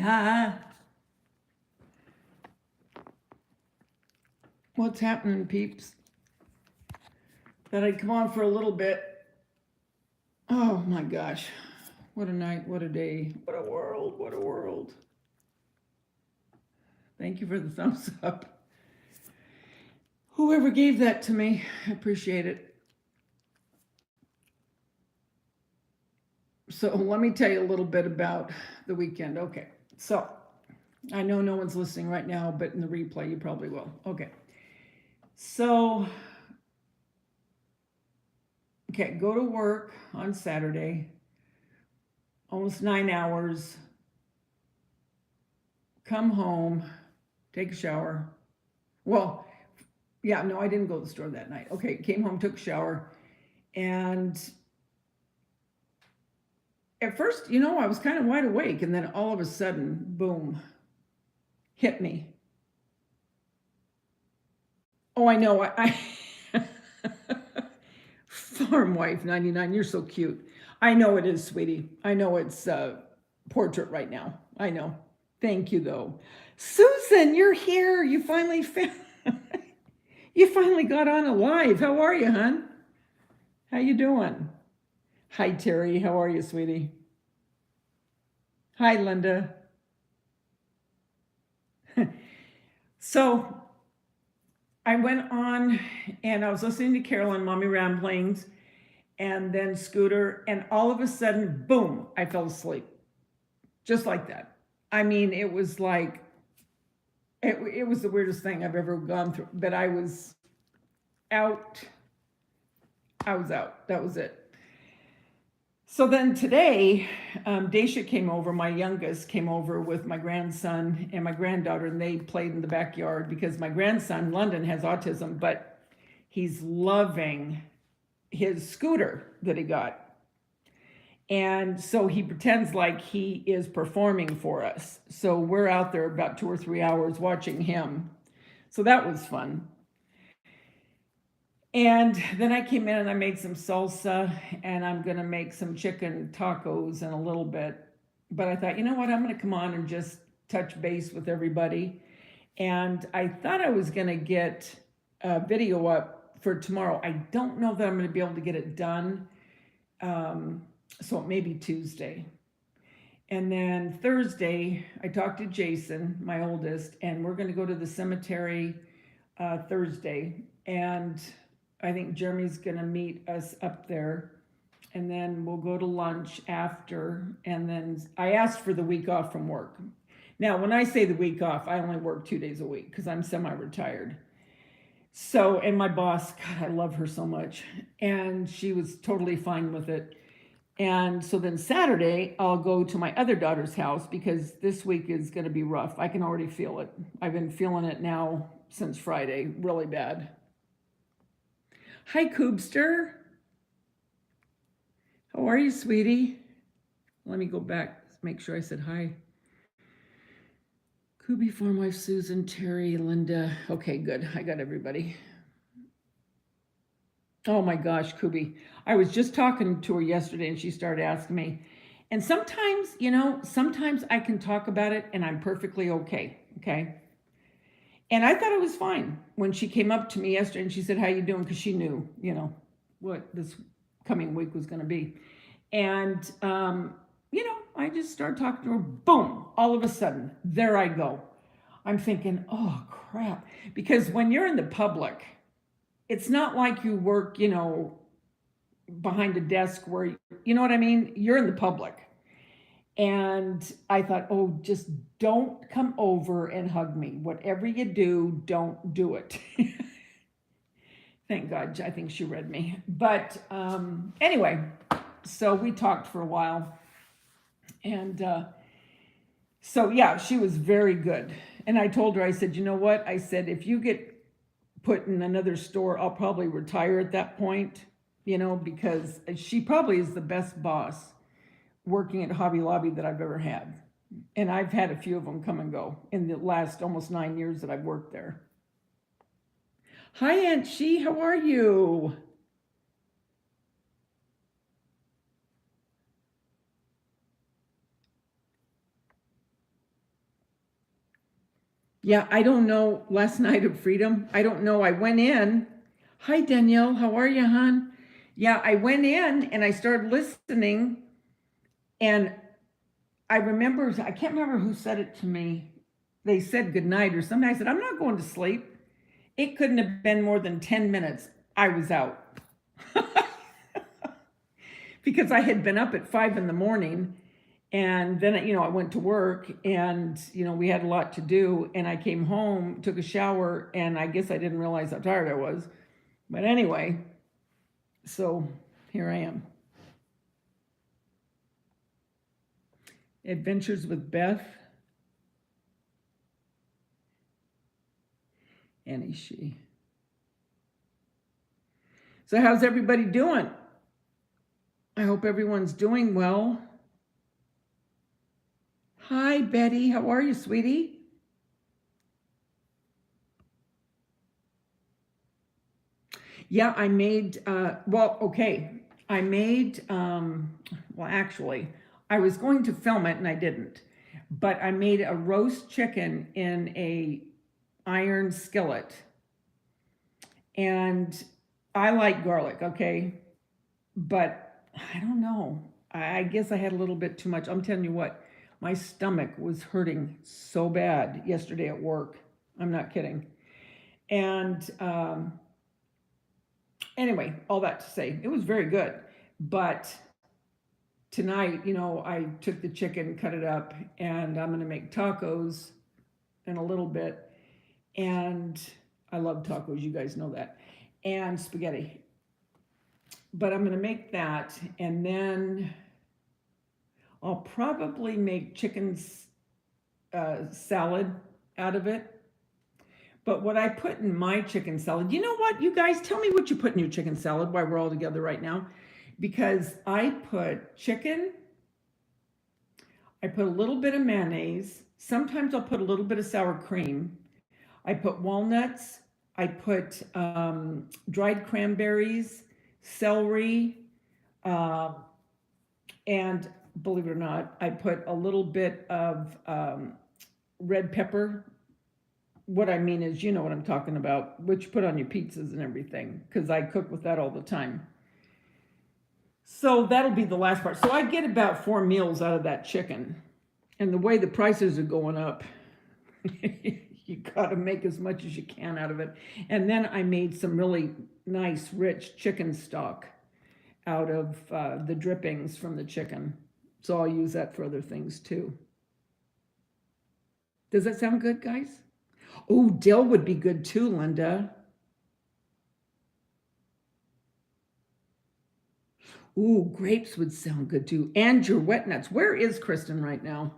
Yeah. What's happening, peeps? That I'd come on for a little bit. Oh my gosh. What a night, what a day, what a world, what a world. Thank you for the thumbs up. Whoever gave that to me, I appreciate it. So let me tell you a little bit about the weekend. Okay. So I know no one's listening right now, but in the replay, you probably will. Okay. So, okay, go to work on Saturday, almost 9 hours, come home, take a shower. Well, yeah, no, I didn't go to the store that night. Okay, came home, took a shower, and at first, I was kind of wide awake, and then all of a sudden, boom, hit me. Oh, I know. I Farm Wife 99, you're so cute. I know it is, sweetie. I know it's portrait right now. I know. Thank you, though. Susan, you're here. You finally got on alive. How are you, hon? How you doing? Hi, Terry. How are you, sweetie? Hi, Linda. So I went on and I was listening to Carolyn, Mommy Ramblings, and then Scooter, and all of a sudden, boom, I fell asleep. Just like that. I mean, it was like, it was the weirdest thing I've ever gone through, but I was out. I was out. That was it. So then today, Daisha came over, my youngest came over with my grandson and my granddaughter, and they played in the backyard because my grandson, London, has autism, but he's loving his scooter that he got. And so he pretends like he is performing for us. So we're out there about 2 or 3 hours watching him. So that was fun. And then I came in and I made some salsa, and I'm going to make some chicken tacos in a little bit. But I thought, you know what? I'm going to come on and just touch base with everybody. And I thought I was going to get a video up for tomorrow. I don't know that I'm going to be able to get it done. So it may be Tuesday. And then Thursday, I talked to Jason, my oldest, and we're going to go to the cemetery Thursday. And I think Jeremy's going to meet us up there. And then we'll go to lunch after. And then I asked for the week off from work. Now, when I say the week off, I only work 2 days a week because I'm semi-retired. So, and my boss, God, I love her so much. And she was totally fine with it. And so then Saturday, I'll go to my other daughter's house because this week is going to be rough. I can already feel it. I've been feeling it now since Friday, really bad. Hi, Coobster. How are you, sweetie? Let me go back, make sure I said hi. Kubi, Farm Wife, Susan, Terry, Linda. Okay, good. I got everybody. Oh my gosh, Kubi. I was just talking to her yesterday and she started asking me. And sometimes, sometimes I can talk about it and I'm perfectly okay. Okay. And I thought it was fine when she came up to me yesterday and she said, how you doing? Because she knew, what this coming week was going to be. And, I just started talking to her. Boom. All of a sudden, there I go. I'm thinking, oh, crap. Because when you're in the public, it's not like you work, behind a desk where, you know what I mean? You're in the public. And I thought, oh, just don't come over and hug me. Whatever you do, don't do it. Thank God, I think she read me. But anyway, so we talked for a while. And so, yeah, she was very good. And I told her, I said, you know what? I said, if you get put in another store, I'll probably retire at that point, because she probably is the best boss working at Hobby Lobby that I've ever had. And I've had a few of them come and go in the last almost 9 years that I've worked there. Hi, Aunt She, how are you? Yeah, I don't know. Last night of freedom, I don't know. I went in. Hi, Danielle. How are you, hon? Yeah, I went in and I started listening. And I remember, I can't remember who said it to me. They said goodnight or something. I said, I'm not going to sleep. It couldn't have been more than 10 minutes. I was out because I had been up at 5 in the morning. And then, I went to work and, we had a lot to do. And I came home, took a shower, and I guess I didn't realize how tired I was. But anyway, so here I am. Adventures with Beth. Annie She. So, how's everybody doing? I hope everyone's doing well. Hi, Betty. How are you, sweetie? Yeah, I made, okay. I made, actually, I was going to film it and I didn't. But I made a roast chicken in a iron skillet. And I like garlic, okay? But I don't know. I guess I had a little bit too much. I'm telling you what, my stomach was hurting so bad yesterday at work. I'm not kidding. And anyway, all that to say, it was very good. But tonight, I took the chicken, cut it up, and I'm going to make tacos in a little bit. And I love tacos, you guys know that. And spaghetti. But I'm going to make that, and then I'll probably make chicken salad out of it. But what I put in my chicken salad, you know what, you guys, tell me what you put in your chicken salad while we're all together right now. Because I put chicken, I put a little bit of mayonnaise, sometimes I'll put a little bit of sour cream, I put walnuts, I put dried cranberries, celery, uh, and believe it or not, I put a little bit of red pepper. What I mean is, you know what I'm talking about, which you put on your pizzas and everything, because I cook with that all the time. So that'll be the last part. So I get about 4 meals out of that chicken. And the way the prices are going up, you got to make as much as you can out of it. And then I made some really nice, rich chicken stock out of the drippings from the chicken. So I'll use that for other things too. Does that sound good, guys? Oh, dill would be good too, Linda. Ooh, grapes would sound good too. And your wet nuts. Where is Kristen right now?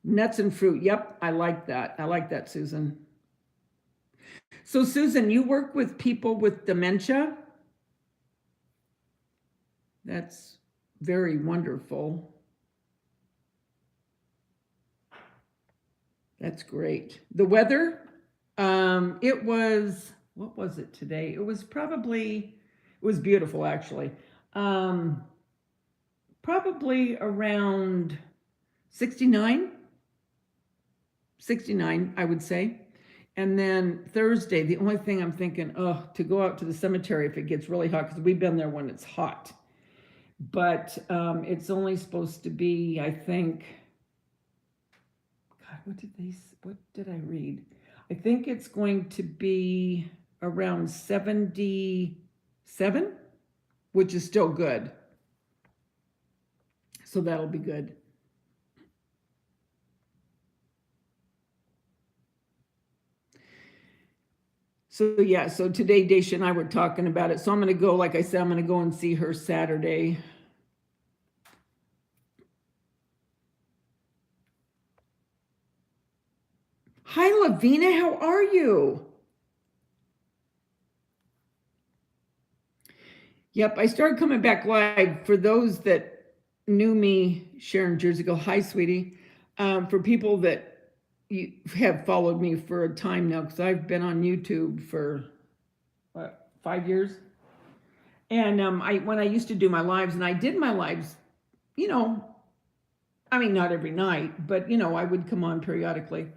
Nuts and fruit. Yep, I like that. I like that, Susan. So, Susan, you work with people with dementia? That's very wonderful. That's great. The weather, it was, what was it today? It was beautiful actually. Um, Probably around 69, 69, I would say. And then Thursday, the only thing I'm thinking, to go out to the cemetery if it gets really hot, because we've been there when it's hot. But it's only supposed to be, I think, God, what did I read? I think it's going to be around 77, which is still good. So that'll be good. So yeah, so today Daisha and I were talking about it. So I'm gonna go, like I said, I'm gonna go and see her Saturday. Hi Lavina, how are you? Yep, I started coming back live. For those that knew me, Sharon years ago, hi sweetie. For people that you have followed me for a time now, because I've been on YouTube for what, 5 years. And when I used to do my lives, and I did my lives, you know, I mean, not every night, but you know, I would come on periodically.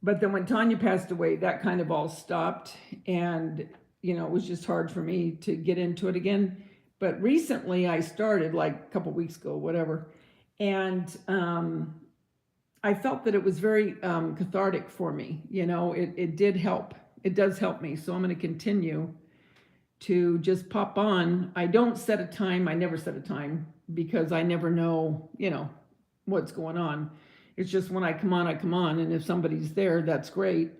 But then when Tanya passed away, that kind of all stopped. And, you know, it was just hard for me to get into it again. But recently I started like a couple weeks ago, whatever. And I felt that it was very cathartic for me. You know, it did help. It does help me. So I'm going to continue to just pop on. I don't set a time. I never set a time because I never know, you know, what's going on. It's just when I come on, I come on. And if somebody's there, that's great.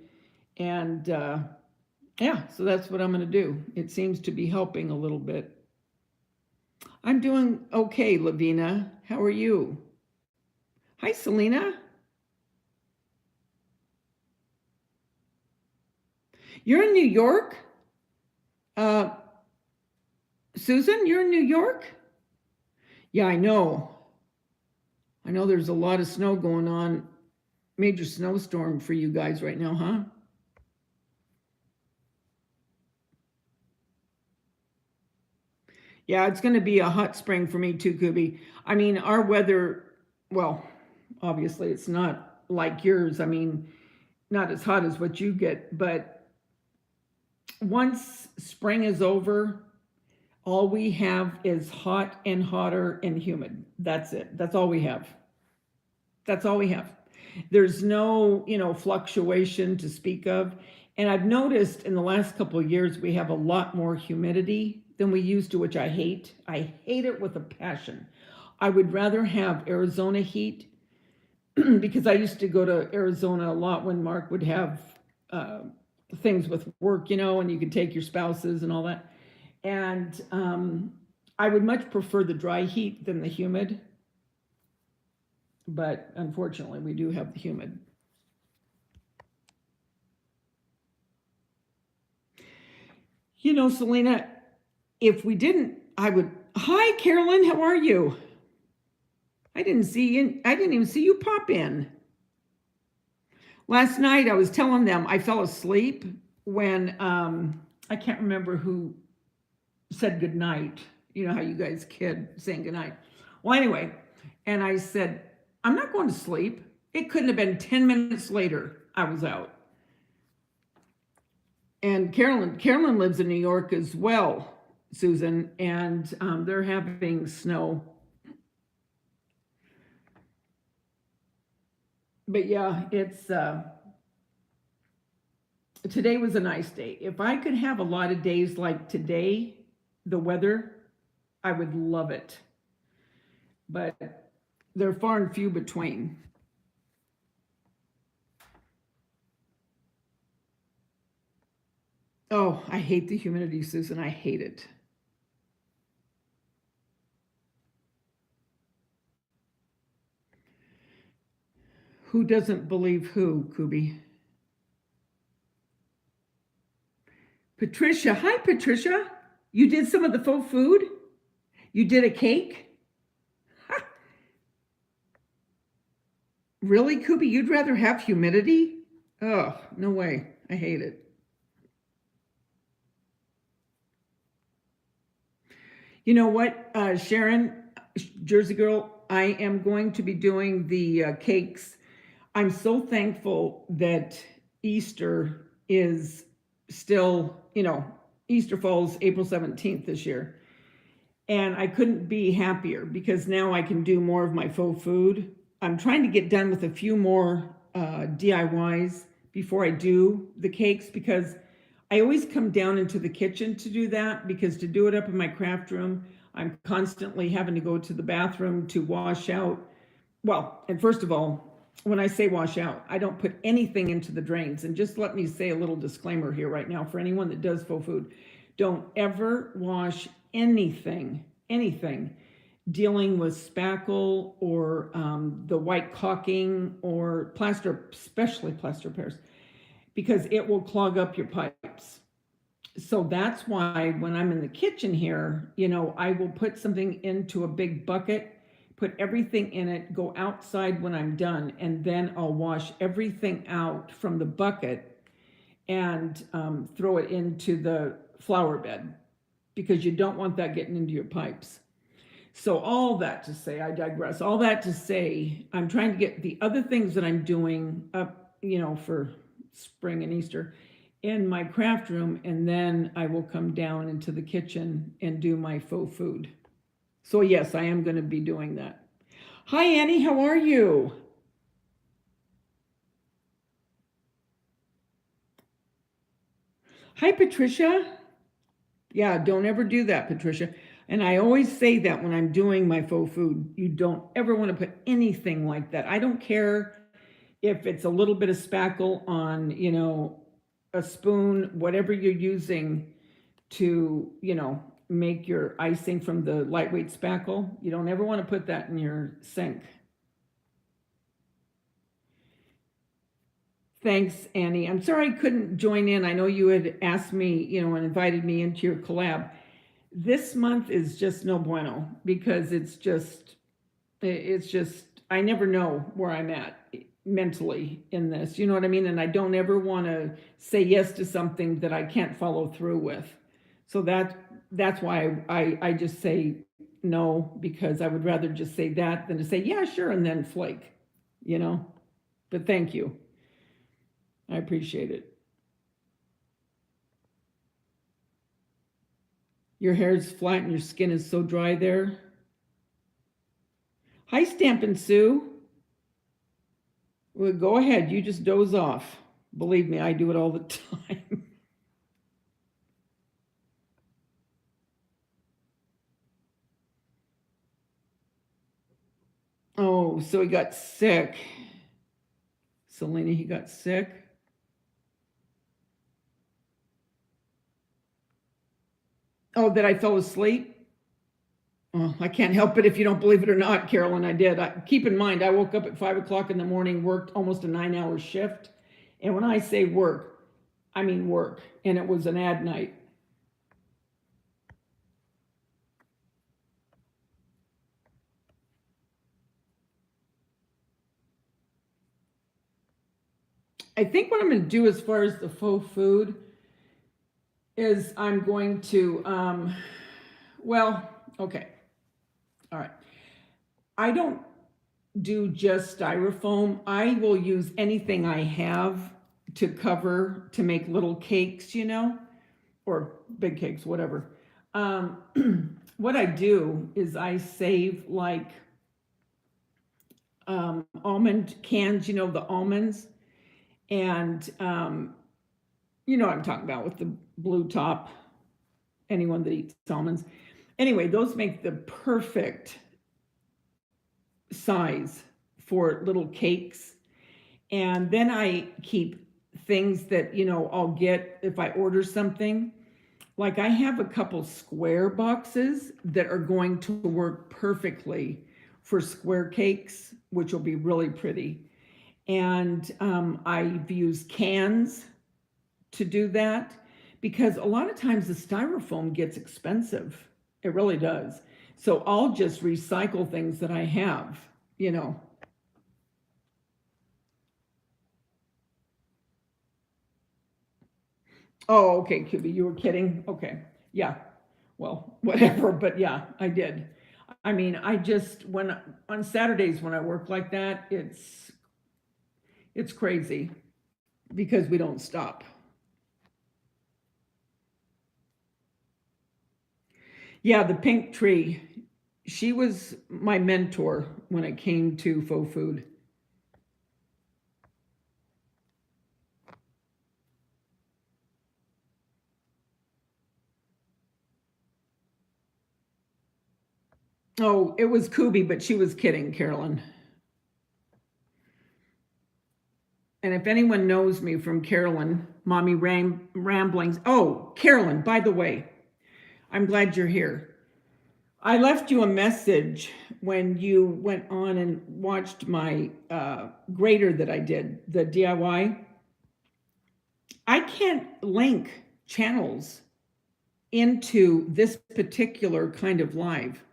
And yeah, so that's what I'm going to do. It seems to be helping a little bit. I'm doing okay, Lavina. How are you? Hi, Selena. You're in New York? Uh, Susan, you're in New York? Yeah, I know. I know there's a lot of snow going on. Major snowstorm for you guys right now, huh? Yeah, it's going to be a hot spring for me too, Kubi. I mean, our weather, well, obviously it's not like yours. I mean, not as hot as what you get, but once spring is over, all we have is hot and hotter and humid. That's it. That's all we have. That's all we have. There's no, you know, fluctuation to speak of. And I've noticed in the last couple of years, we have a lot more humidity than we used to, which I hate. I hate it with a passion. I would rather have Arizona heat because I used to go to Arizona a lot when Mark would have things with work, you know, and you could take your spouses and all that. And I would much prefer the dry heat than the humid. But unfortunately, we do have the humid. You know, Selena, if we didn't, I would. Hi, Carolyn, how are you? I didn't see you. I didn't even see you pop in. Last night, I was telling them I fell asleep when I can't remember who said good night. You know how you guys kid saying good night. Well, anyway, and I said, I'm not going to sleep. It couldn't have been 10 minutes later. I was out. And Carolyn lives in New York as well, Susan, and they're having snow. But yeah, it's today was a nice day. If I could have a lot of days like today, the weather, I would love it. But they're far and few between. Oh, I hate the humidity, Susan. I hate it. Who doesn't believe who, Kubi? Patricia. Hi, Patricia. You did some of the faux food? You did a cake? Ha, really, Kubi? You'd rather have humidity? Oh, no way. I hate it. You know what, Sharon, Jersey Girl, I am going to be doing the cakes. I'm so thankful that Easter is still, you know, Easter falls April 17th this year. And I couldn't be happier because now I can do more of my faux food. I'm trying to get done with a few more DIYs before I do the cakes because I always come down into the kitchen to do that because to do it up in my craft room, I'm constantly having to go to the bathroom to wash out. Well, and first of all, when I say wash out, I don't put anything into the drains. And just let me say a little disclaimer here right now for anyone that does faux food. Don't ever wash anything dealing with spackle or the white caulking or plaster, especially plaster Paris, because it will clog up your pipes. So that's why when I'm in the kitchen here, you know, I will put something into a big bucket, put everything in it, go outside when I'm done, and then I'll wash everything out from the bucket and throw it into the flower bed because you don't want that getting into your pipes. So all that to say, I digress. All that to say, I'm trying to get the other things that I'm doing up, for spring and Easter in my craft room, and then I will come down into the kitchen and do my faux food. So yes, I am going to be doing that. Hi Annie, how are you? Hi Patricia. Yeah, don't ever do that, Patricia. And I always say that when I'm doing my faux food, you don't ever want to put anything like that. I don't care if it's a little bit of spackle on, a spoon, whatever you're using to, make your icing from the lightweight spackle. You don't ever want to put that in your sink. Thanks, Annie. I'm sorry I couldn't join in. I know you had asked me, and invited me into your collab. This month is just no bueno because it's just I never know where I'm at mentally in this. You know what I mean? And I don't ever want to say yes to something that I can't follow through with. So that's why I just say no, because I would rather just say that than to say yeah, sure, and then flake, you know. But thank you. I appreciate it. Your hair is flat and your skin is so dry there. Hi, Stampin' Sue. Well, go ahead. You just doze off. Believe me, I do it all the time. Oh, so he got sick. Selena, he got sick. Oh, that I fell asleep? Oh, I can't help it if you don't believe it or not, Carolyn. I did. Keep in mind, I woke up at 5 o'clock in the morning, worked almost a 9-hour shift. And when I say work, I mean work. And it was an ad night. I think what I'm going to do as far as the faux food is I'm going to, well, okay. All right. I don't do just styrofoam. I will use anything I have to cover to make little cakes, or big cakes, whatever. What I do is I save like almond cans, the almonds, and you know what I'm talking about with the blue top, anyone that eats almonds. Anyway, those make the perfect size for little cakes. And then I keep things that, I'll get if I order something. Like I have a couple square boxes that are going to work perfectly for square cakes, which will be really pretty. And I've used cans to do that because a lot of times the styrofoam gets expensive. It really does. So I'll just recycle things that I have. Oh, okay, QB, you were kidding? Okay. Yeah. Well, whatever, but yeah, I did. I mean, I just when on Saturdays when I work like that, it's crazy because we don't stop. Yeah, the pink tree. She was my mentor when it came to faux food. Oh, it was Kubi, but she was kidding, Carolyn. And if anyone knows me from Carolyn, Mommy Ramblings. Oh, Carolyn, by the way, I'm glad you're here. I left you a message when you went on and watched my grater that I did, the DIY. I can't link channels into this particular kind of live.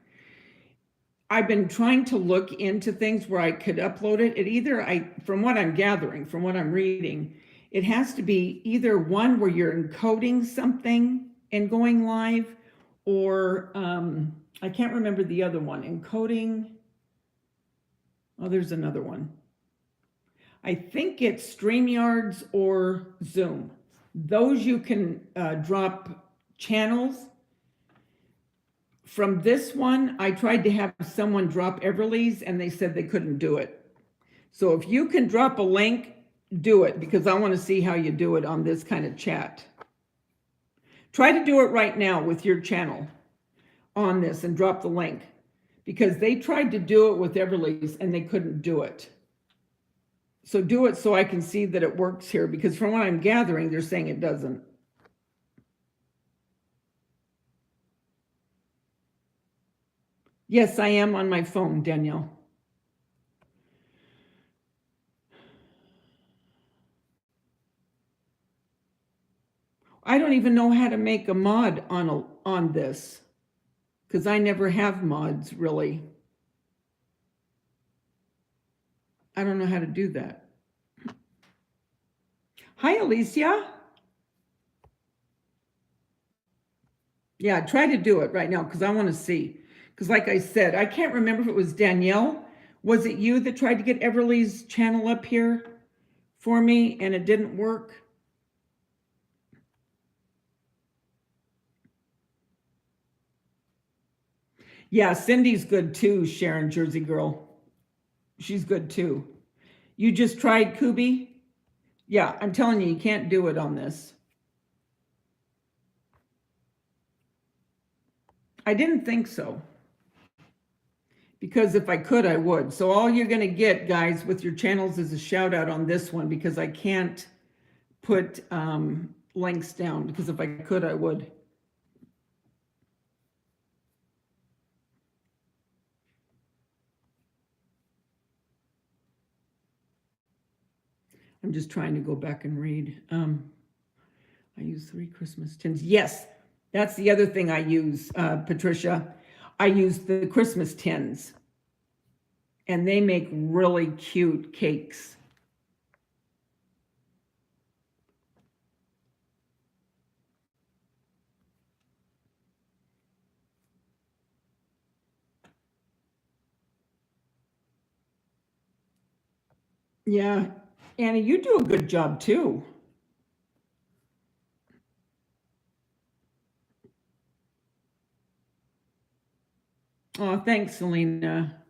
I've been trying to look into things where I could upload it. From what I'm gathering, from what I'm reading, it has to be either one where you're encoding something and going live, or I can't remember the other one. Encoding. Oh, there's another one. I think it's StreamYards or Zoom. Those you can drop channels. From this one, I tried to have someone drop Everly's and they said they couldn't do it. So if you can drop a link, do it, because I want to see how you do it on this kind of chat. Try to do it right now with your channel on this and drop the link, because they tried to do it with Everly's and they couldn't do it. So do it so I can see that it works here, because from what I'm gathering, they're saying it doesn't. Yes, I am on my phone, Danielle. I don't even know how to make a mod on this, because I never have mods, really. I don't know how to do that. Hi, Alicia. Yeah, try to do it right now, because I want to see. Because like I said, I can't remember if it was Danielle. Was it you that tried to get Everly's channel up here for me and it didn't work? Yeah, Cindy's good too, Sharon, Jersey girl. She's good too. You just tried Kubi? Yeah, I'm telling you, you can't do it on this. I didn't think so, because if I could, I would. So all you're going to get, guys, with your channels is a shout out on this one, because I can't put links down, because if I could, I would. I'm just trying to go back and read. I use 3 Christmas tins. Yes, that's the other thing I use, Patricia. I use the Christmas tins, and they make really cute cakes. Yeah, Annie, you do a good job too. Oh, thanks, Selena.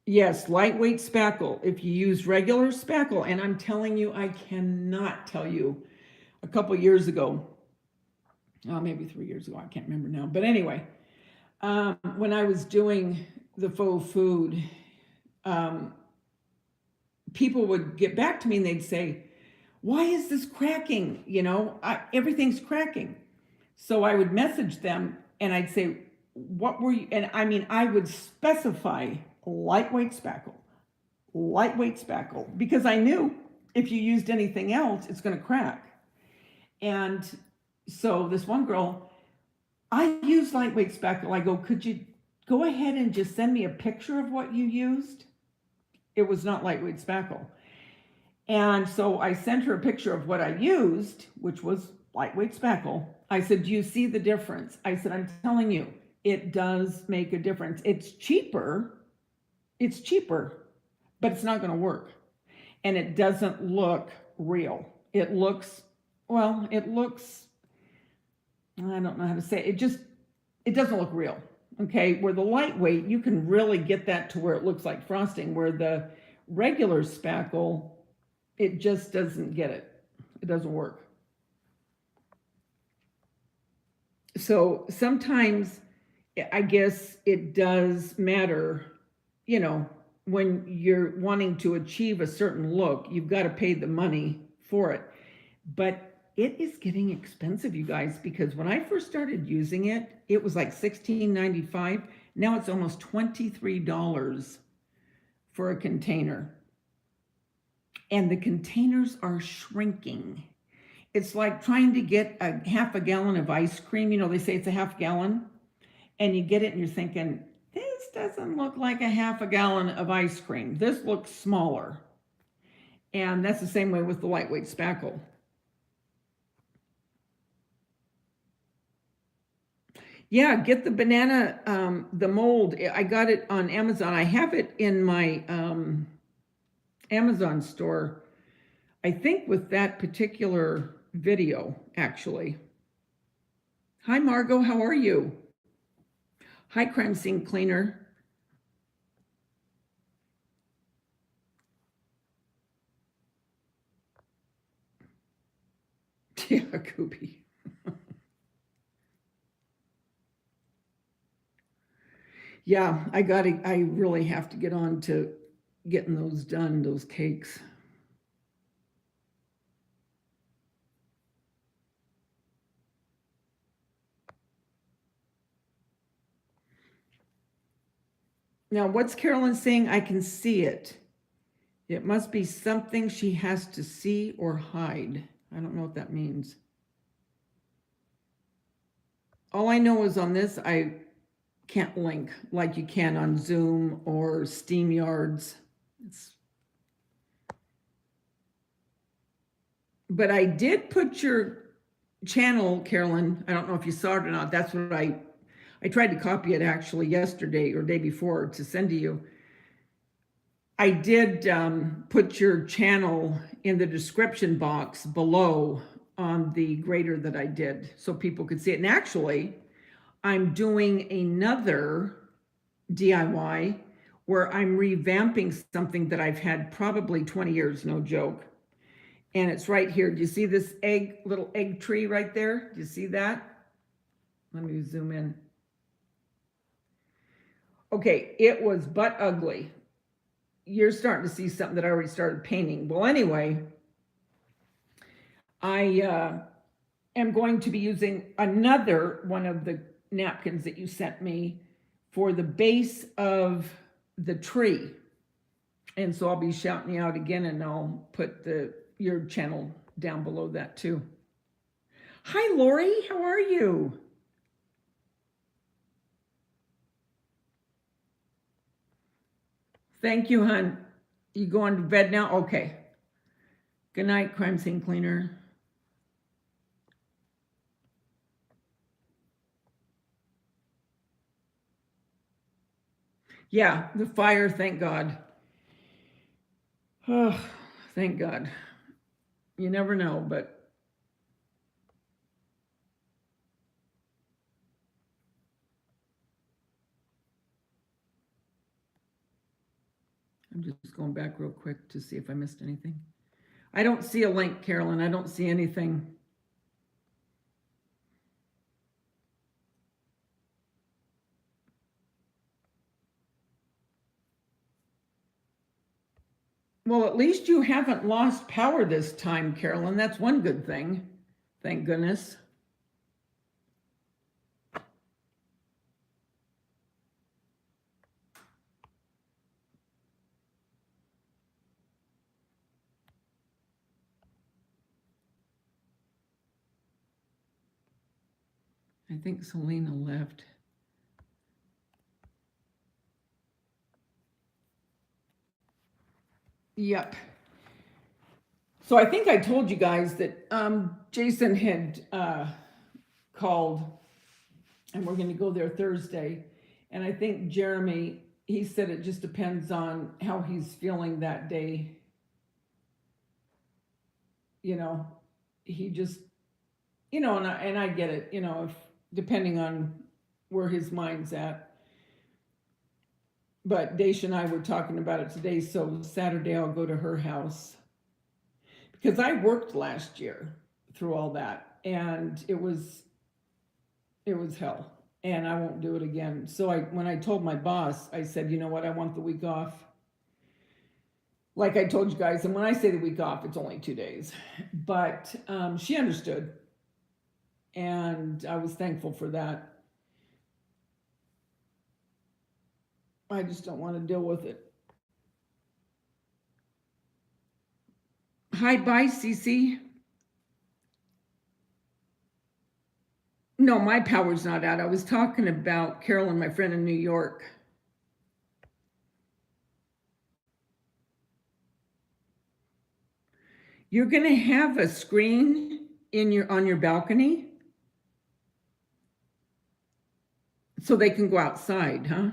Yes, lightweight spackle. If you use regular spackle, and I'm telling you, I cannot tell you, a couple years ago, maybe 3 years ago, I can't remember now. But anyway, when I was doing the faux food, people would get back to me and they'd say, why is this cracking? Everything's cracking. So I would message them and I'd say, what were you? And I mean, I would specify lightweight spackle, because I knew if you used anything else, it's going to crack. And so this one girl, I use lightweight spackle. I go, could you go ahead and just send me a picture of what you used? It was not lightweight spackle. And so I sent her a picture of what I used, which was lightweight spackle. I said, do you see the difference? I said, I'm telling you, it does make a difference. It's cheaper, but it's not going to work. And it doesn't look real. It looks, I don't know how to say it. It doesn't look real. Okay. Where the lightweight, you can really get that to where it looks like frosting, where the regular spackle, it just doesn't get it. It doesn't work. So sometimes I guess it does matter, when you're wanting to achieve a certain look, you've got to pay the money for it. But it is getting expensive, you guys, because when I first started using it, it was like $16.95. Now it's almost $23 for a container. And the containers are shrinking. It's like trying to get a half a gallon of ice cream. They say it's a half gallon, and you get it and you're thinking, this doesn't look like a half a gallon of ice cream. This looks smaller. And that's the same way with the lightweight spackle. Yeah, get the banana, the mold. I got it on Amazon. I have it in my Amazon store, I think with that particular video, actually. Hi, Margot. How are you? Hi, Crime Scene Cleaner. Yeah, Koopy. Yeah, I really have to get on to getting those done, those cakes. Now, what's Carolyn saying? I can see it. It must be something she has to see or hide. I don't know what that means. All I know is on this, I can't link like you can on Zoom or SteamYards. But I did put your channel, Carolyn. I don't know if you saw it or not. That's what I tried to copy it actually yesterday or day before to send to you. I did put your channel in the description box below on the grader that I did so people could see it. And actually, I'm doing another DIY where I'm revamping something that I've had probably 20 years, no joke. And it's right here. Do you see this little egg tree right there? Do you see that? Let me zoom in. Okay, it was but ugly. You're starting to see something that I already started painting. Well, anyway, I am going to be using another one of the napkins that you sent me for the base of the tree. And so I'll be shouting you out again, and I'll put your channel down below that too. Hi, Lori. How are you? Thank you, hon. You going to bed now? Okay. Good night, Crime Scene Cleaner. Yeah, the fire, thank God. Oh, thank God. You never know, but I'm just going back real quick to see if I missed anything. I don't see a link, Carolyn. I don't see anything. Well, at least you haven't lost power this time, Carolyn. That's one good thing. Thank goodness. I think Selena left. Yep. So I think I told you guys that Jason had called, and we're going to go there Thursday. And I think Jeremy, he said it just depends on how he's feeling that day. You know, he just, and I get it, if depending on where his mind's at. But Daisha and I were talking about it today, so Saturday I'll go to her house. Because I worked last year through all that, and it was hell, and I won't do it again. So when I told my boss, I said, you know what, I want the week off. Like I told you guys, and when I say the week off, it's only 2 days. But she understood, and I was thankful for that. I just don't want to deal with it. Hi, bye, Cece. No, my power's not out. I was talking about Carolyn, my friend in New York. You're going to have a screen on your balcony. So they can go outside, huh?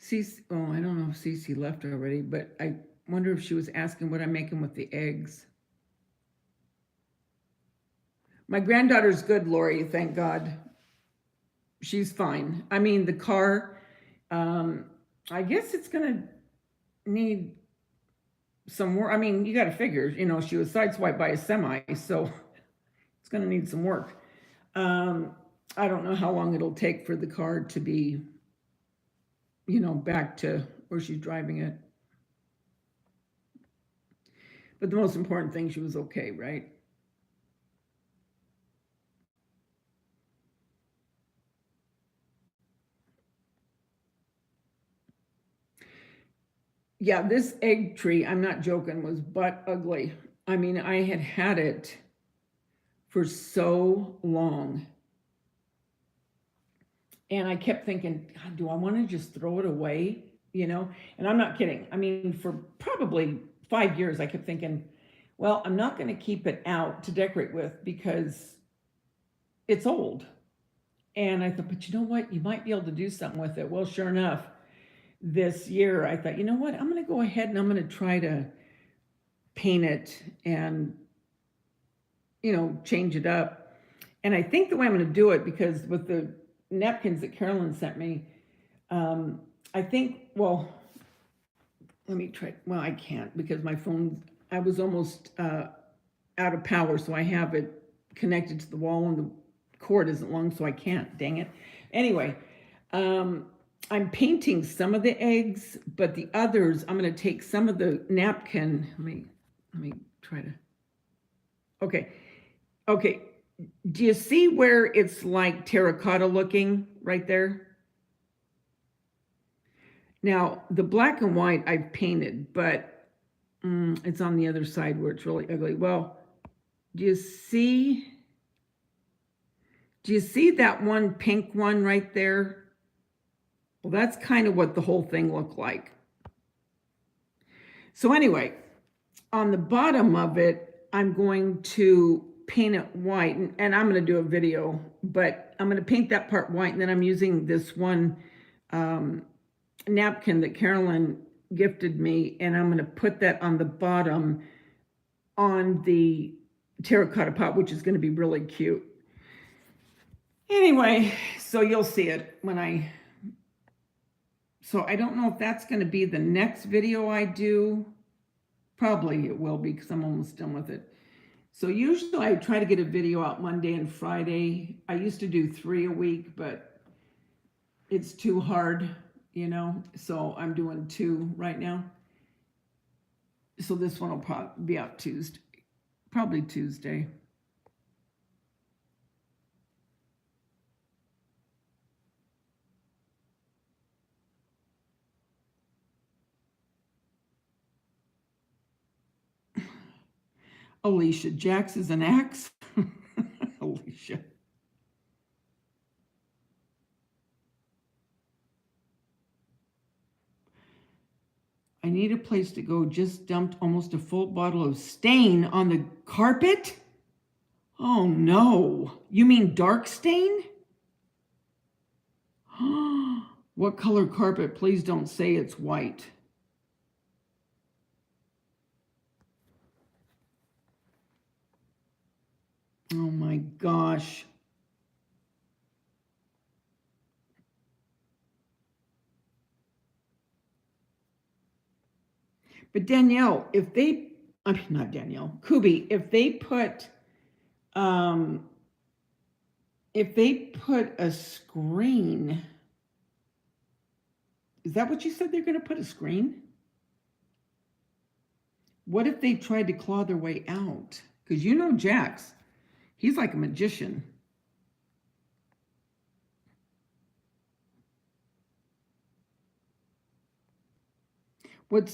Cece, oh, I don't know if Cece left already, but I wonder if she was asking what I'm making with the eggs. My granddaughter's good, Lori, thank God. She's fine. I mean, the car, um, I guess it's gonna need some work. I mean, you gotta figure, she was sideswiped by a semi, so it's gonna need some work. I don't know how long it'll take for the car to be, back to where she's driving it. But the most important thing, she was okay, right? Yeah, this egg tree, I'm not joking, was butt ugly. I mean, I had had it for so long. And I kept thinking, God, do I want to just throw it away? And I'm not kidding. I mean, for probably 5 years, I kept thinking, well, I'm not going to keep it out to decorate with because it's old. And I thought, but you know what? You might be able to do something with it. Well, sure enough, this year I thought, you know what? I'm going to go ahead and I'm going to try to paint it and, change it up. And I think the way I'm going to do it, because with the napkins that Carolyn sent me, I think, well, let me try. Well, I can't because my phone, I was almost out of power, so I have it connected to the wall and the cord isn't long, so I can't, dang it. Anyway, I'm painting some of the eggs, but the others, I'm going to take some of the napkin. Let me try to, okay. Do you see where it's like terracotta looking right there? Now, the black and white I've painted, but it's on the other side where it's really ugly. Well, do you see that one pink one right there? Well, that's kind of what the whole thing looked like. So anyway, on the bottom of it, I'm going to paint it white, and I'm going to do a video, but I'm going to paint that part white, and then I'm using this one napkin that Carolyn gifted me, and I'm going to put that on the bottom on the terracotta pot, which is going to be really cute. Anyway, so you'll see it so I don't know if that's going to be the next video I do. Probably it will be because I'm almost done with it. So usually I try to get a video out Monday and Friday. I used to do 3 a week, but it's too hard, so I'm doing 2 right now. So this one will probably be out probably Tuesday. Alicia, Jax is an axe. Alicia. I need a place to go. Just dumped almost a full bottle of stain on the carpet. Oh no. You mean dark stain? What color carpet? Please don't say it's white. Oh my gosh. But Danielle, I mean, not Danielle, Kubi, if they put a screen, is that what you said they're going to put a screen? What if they tried to claw their way out? Because Jax, he's like a magician.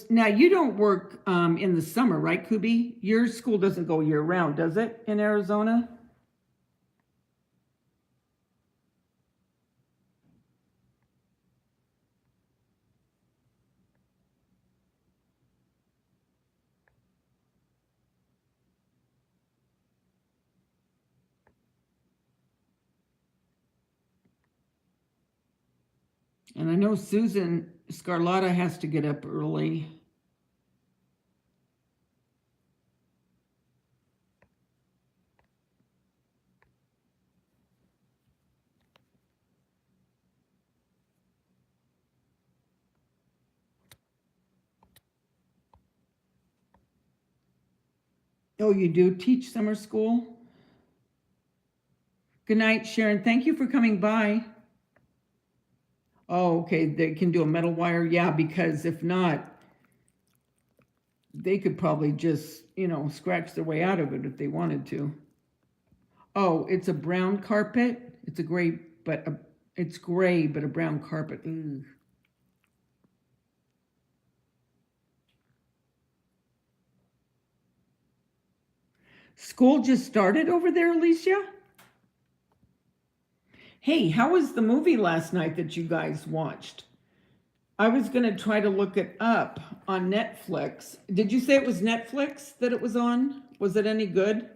Now you don't work in the summer, right, Kubi? Your school doesn't go year round, does it, in Arizona? And I know Susan Scarlotta has to get up early. Oh, you do teach summer school? Good night, Sharon. Thank you for coming by. Oh, okay. They can do a metal wire. Yeah, because if not, they could probably just, scratch their way out of it if they wanted to. Oh, it's a brown carpet. It's a gray, it's gray, but a brown carpet. Ugh. School just started over there, Alicia? Hey, how was the movie last night that you guys watched? I was going to try to look it up on Netflix. Did you say it was Netflix that it was on? Was it any good?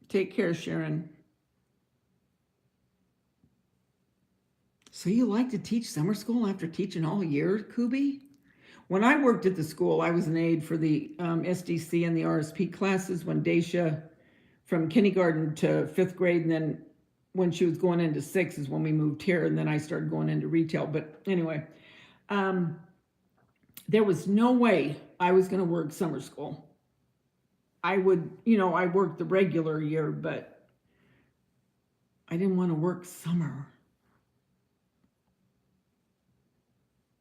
Take care, Sharon. So you like to teach summer school after teaching all year, Kubi? When I worked at the school, I was an aide for the SDC and the RSP classes when Daisha, from kindergarten to fifth grade, and then when she was going into sixth is when we moved here, and then I started going into retail. But anyway, there was no way I was going to work summer school. I would, I worked the regular year, but I didn't want to work summer.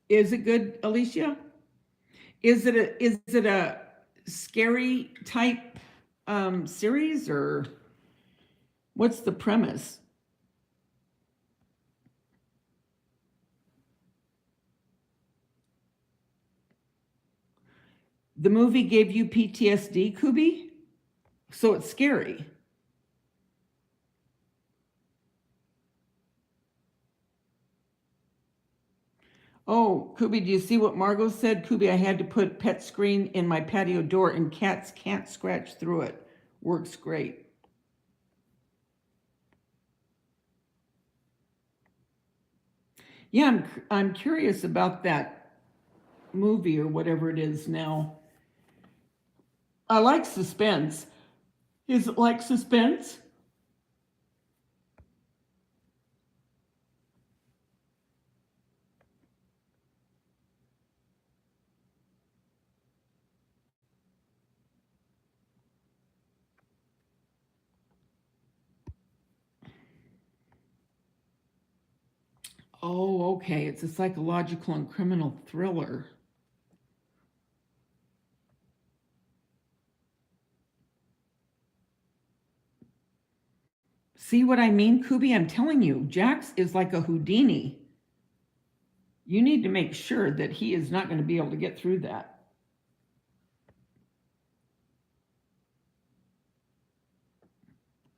Is it good, Alicia? Is it a scary type series, or what's the premise? The movie gave you PTSD, Kubi? So it's scary. Oh, Kubi, do you see what Margot said? Kubi, I had to put pet screen in my patio door and cats can't scratch through it. Works great. Yeah, I'm curious about that movie or whatever it is now. I like suspense. Is it like suspense? Oh, okay. It's a psychological and criminal thriller. See what I mean, Kubi? I'm telling you, Jax is like a Houdini. You need to make sure that he is not going to be able to get through that.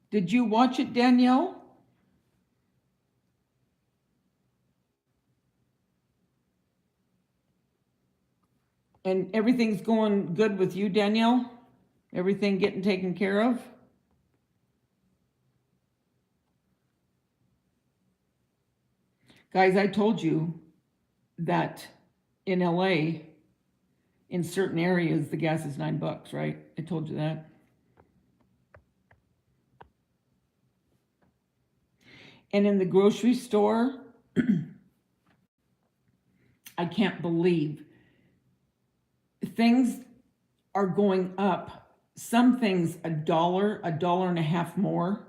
Did you watch it, Danielle? And everything's going good with you, Danielle? Everything getting taken care of? Guys, I told you that in LA, in certain areas, the gas is $9, right? I told you that. And in the grocery store, I can't believe things are going up. Some things a dollar and a half more.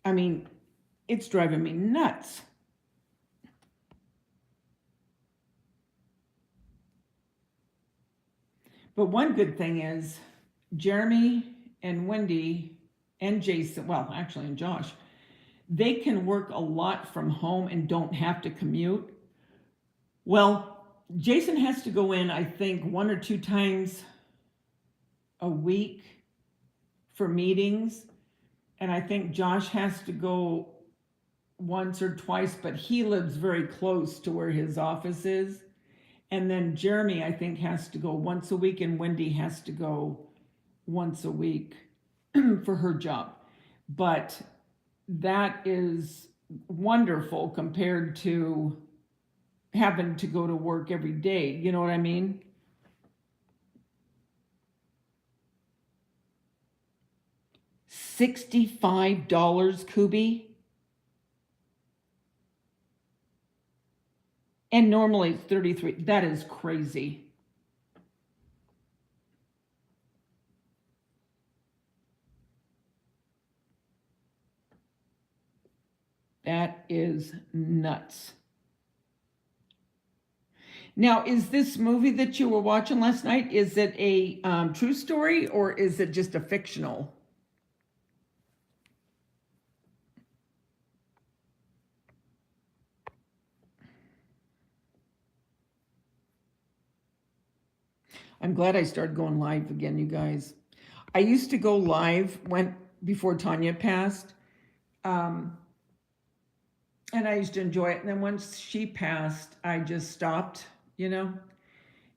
I mean, it's driving me nuts. But one good thing is Jeremy and Wendy and Jason, well, actually, and Josh, they can work a lot from home and don't have to commute. Well, Jason has to go in, I think, one or two times a week for meetings. And I think Josh has to go once or twice, but he lives very close to where his office is. And then Jeremy, I think, has to go once a week, and Wendy has to go once a week for her job. But that is wonderful compared to having to go to work every day. You know what I mean? $65, Kubi? And normally it's 33. That is crazy. That is nuts. Now, is this movie that you were watching last night, is it a true story or is it just a fictional? I'm glad I started going live again, you guys. I used to go live when before Tanya passed, and I used to enjoy it. And then once she passed, I just stopped,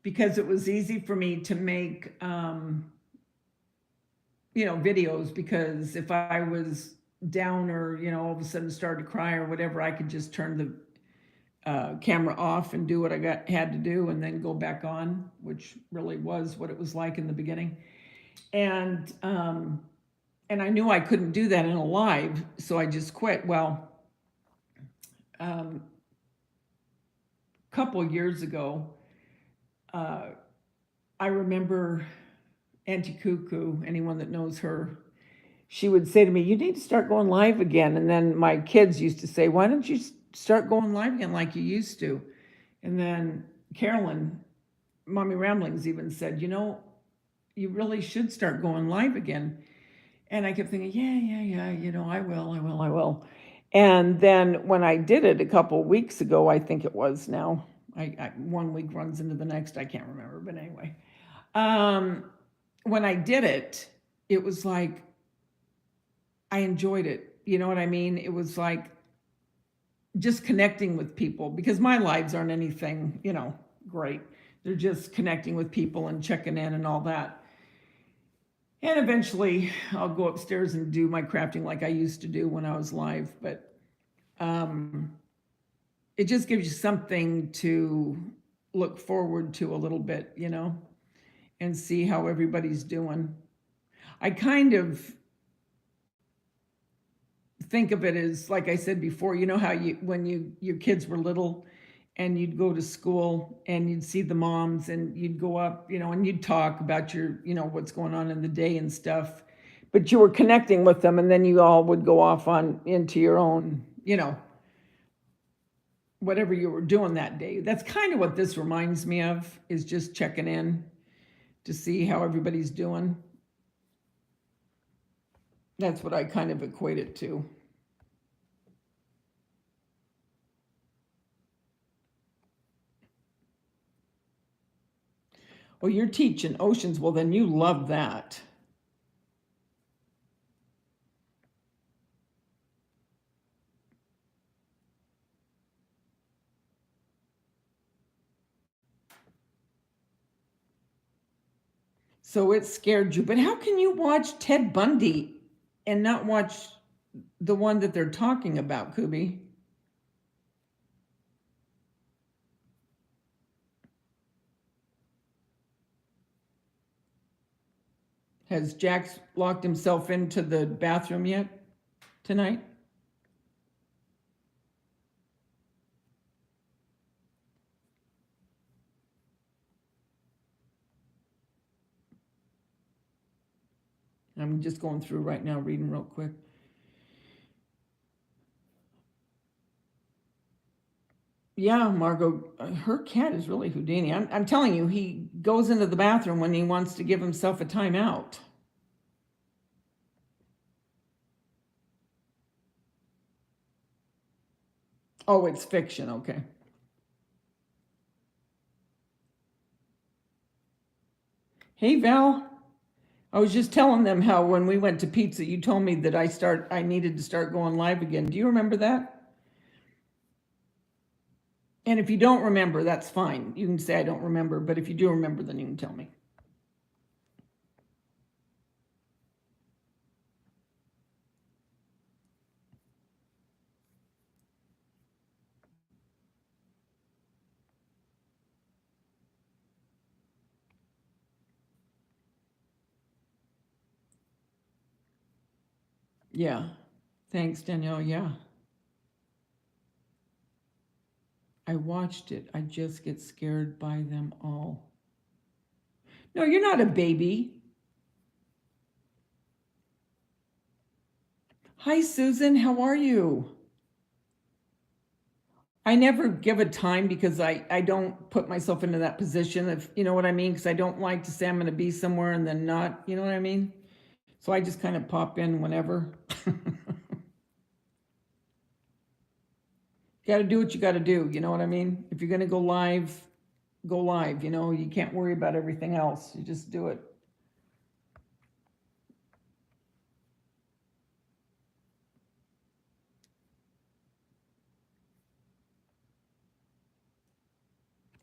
because it was easy for me to make, videos. Because if I was down or all of a sudden started to cry or whatever, I could just turn the camera off and do what I had to do, and then go back on, which really was what it was like in the beginning. And I knew I couldn't do that in a live, so I just quit. Well, a couple years ago, I remember Auntie Cuckoo, anyone that knows her, she would say to me, "You need to start going live again." And then my kids used to say, "Why don't you start going live again like you used to?" And then Carolyn, Mommy Ramblings, even said, "You really should start going live again." And I kept thinking, yeah, I will. And then when I did it a couple weeks ago, I think it was now, I 1 week runs into the next, I can't remember, but anyway. When I did it, it was like, I enjoyed it. You know what I mean? It was like just connecting with people, because my lives aren't anything, great. They're just connecting with people and checking in and all that. And eventually I'll go upstairs and do my crafting like I used to do when I was live. But it just gives you something to look forward to a little bit, and see how everybody's doing. I kind of think of it as, like I said before, how when your kids were little and you'd go to school and you'd see the moms and you'd go up, and you'd talk about your, what's going on in the day and stuff, but you were connecting with them, and then you all would go off on into your own, whatever you were doing that day. That's kind of what this reminds me of, is just checking in to see how everybody's doing. That's what I kind of equate it to. Oh, you're teaching oceans. Well, then you love that. So it scared you. But how can you watch Ted Bundy and not watch the one that they're talking about, Kubi? Has Jax locked himself into the bathroom yet tonight? I'm just going through right now, reading real quick. Yeah, Margot, her cat is really Houdini. I'm telling you, he goes into the bathroom when he wants to give himself a timeout. Oh, it's fiction. Okay. Hey, Val. I was just telling them how when we went to pizza, you told me that I needed to start going live again. Do you remember that? And if you don't remember, that's fine. You can say I don't remember, but if you do remember, then you can tell me. Yeah. Thanks, Danielle. Yeah. I watched it. I just get scared by them all. No, you're not a baby. Hi, Susan. How are you? I never give a time because I don't put myself into that position, if you know what I mean, because I don't like to say I'm going to be somewhere and then not, you know what I mean? So I just kind of pop in whenever. Got to do what you got to do, you know what I mean? If you're going to go live, you know, you can't worry about everything else. You just do it.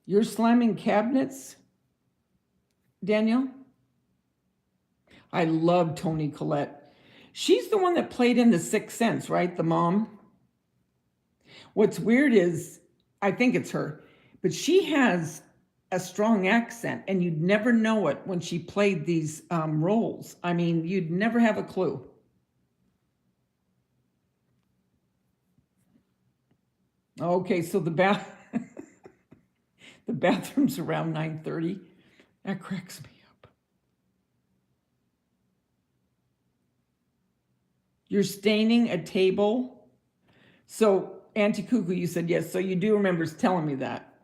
You're slamming cabinets, Danielle? I love Toni Collette. She's the one that played in The Sixth Sense, right? The mom. What's weird is, I think it's her, but she has a strong accent, and you'd never know it when she played these roles. I mean, you'd never have a clue. Okay, so the bathroom's around 9:30. That cracks me up. You're staining a table. So, Auntie Cuckoo, you said yes. So you do remember telling me that.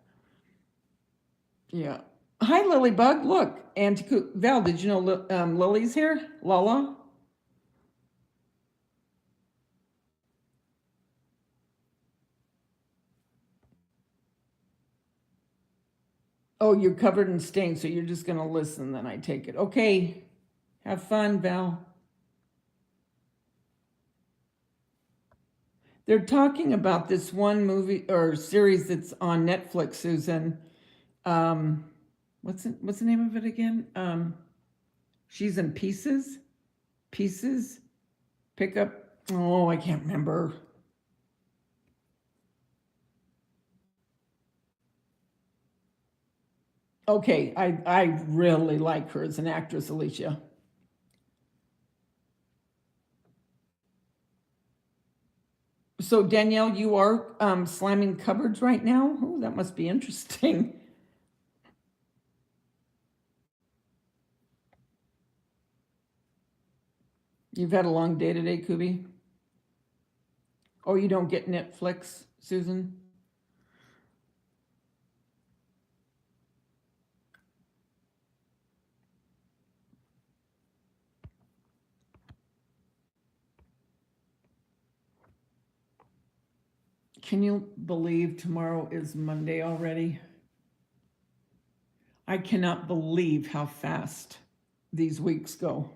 Yeah. Hi, Lilybug. Look, Auntie Cuckoo. Val, did you know Lily's here? Lala? Oh, you're covered in stains, so you're just going to listen, then I take it. Okay. Have fun, Val. They're talking about this one movie or series that's on Netflix, Susan. Um, what's the name of it again? She's in Pieces. Pieces. Pick up. Oh, I can't remember. Okay, I really like her as an actress, Alicia. So Danielle, you are slamming cupboards right now. Oh, that must be interesting. You've had a long day today, Kubi. Oh, you don't get Netflix, Susan? Can you believe tomorrow is Monday already? I cannot believe how fast these weeks go.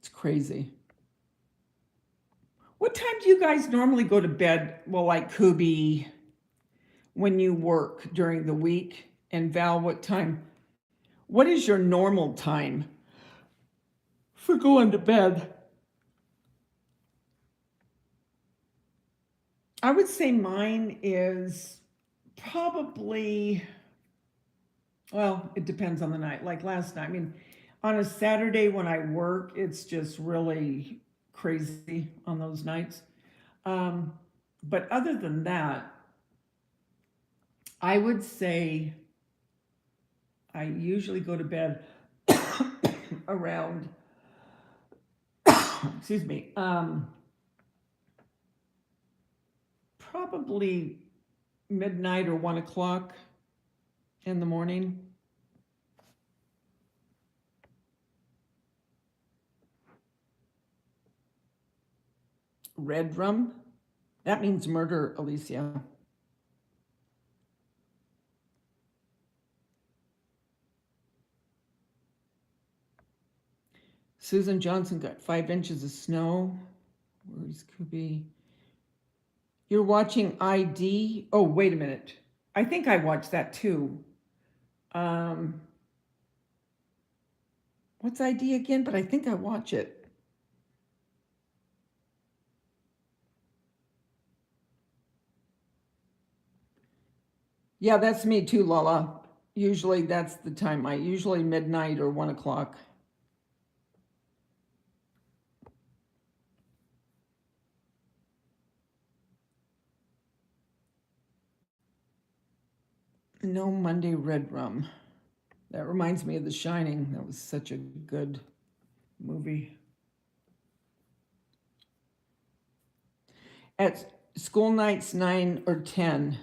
It's crazy. What time do you guys normally go to bed? Well, like Kubi, when you work during the week, and Val, what time? What is your normal time for going to bed? I would say mine is probably, well, it depends on the night. Like last night, I mean, on a Saturday when I work, it's just really crazy on those nights. Um, but other than that, I would say I usually go to bed around, excuse me, probably midnight or 1 o'clock in the morning. Red rum? That means murder, Alicia. Susan Johnson got 5 inches of snow. Where's Kubi? You're watching ID? Oh, wait a minute. I think I watched that too. Um, what's ID again? But I think I watch it. Yeah, that's me too, Lala. Usually that's the time usually midnight or 1 o'clock. No Monday Red Rum. That reminds me of The Shining. That was such a good movie. At school nights 9 or 10,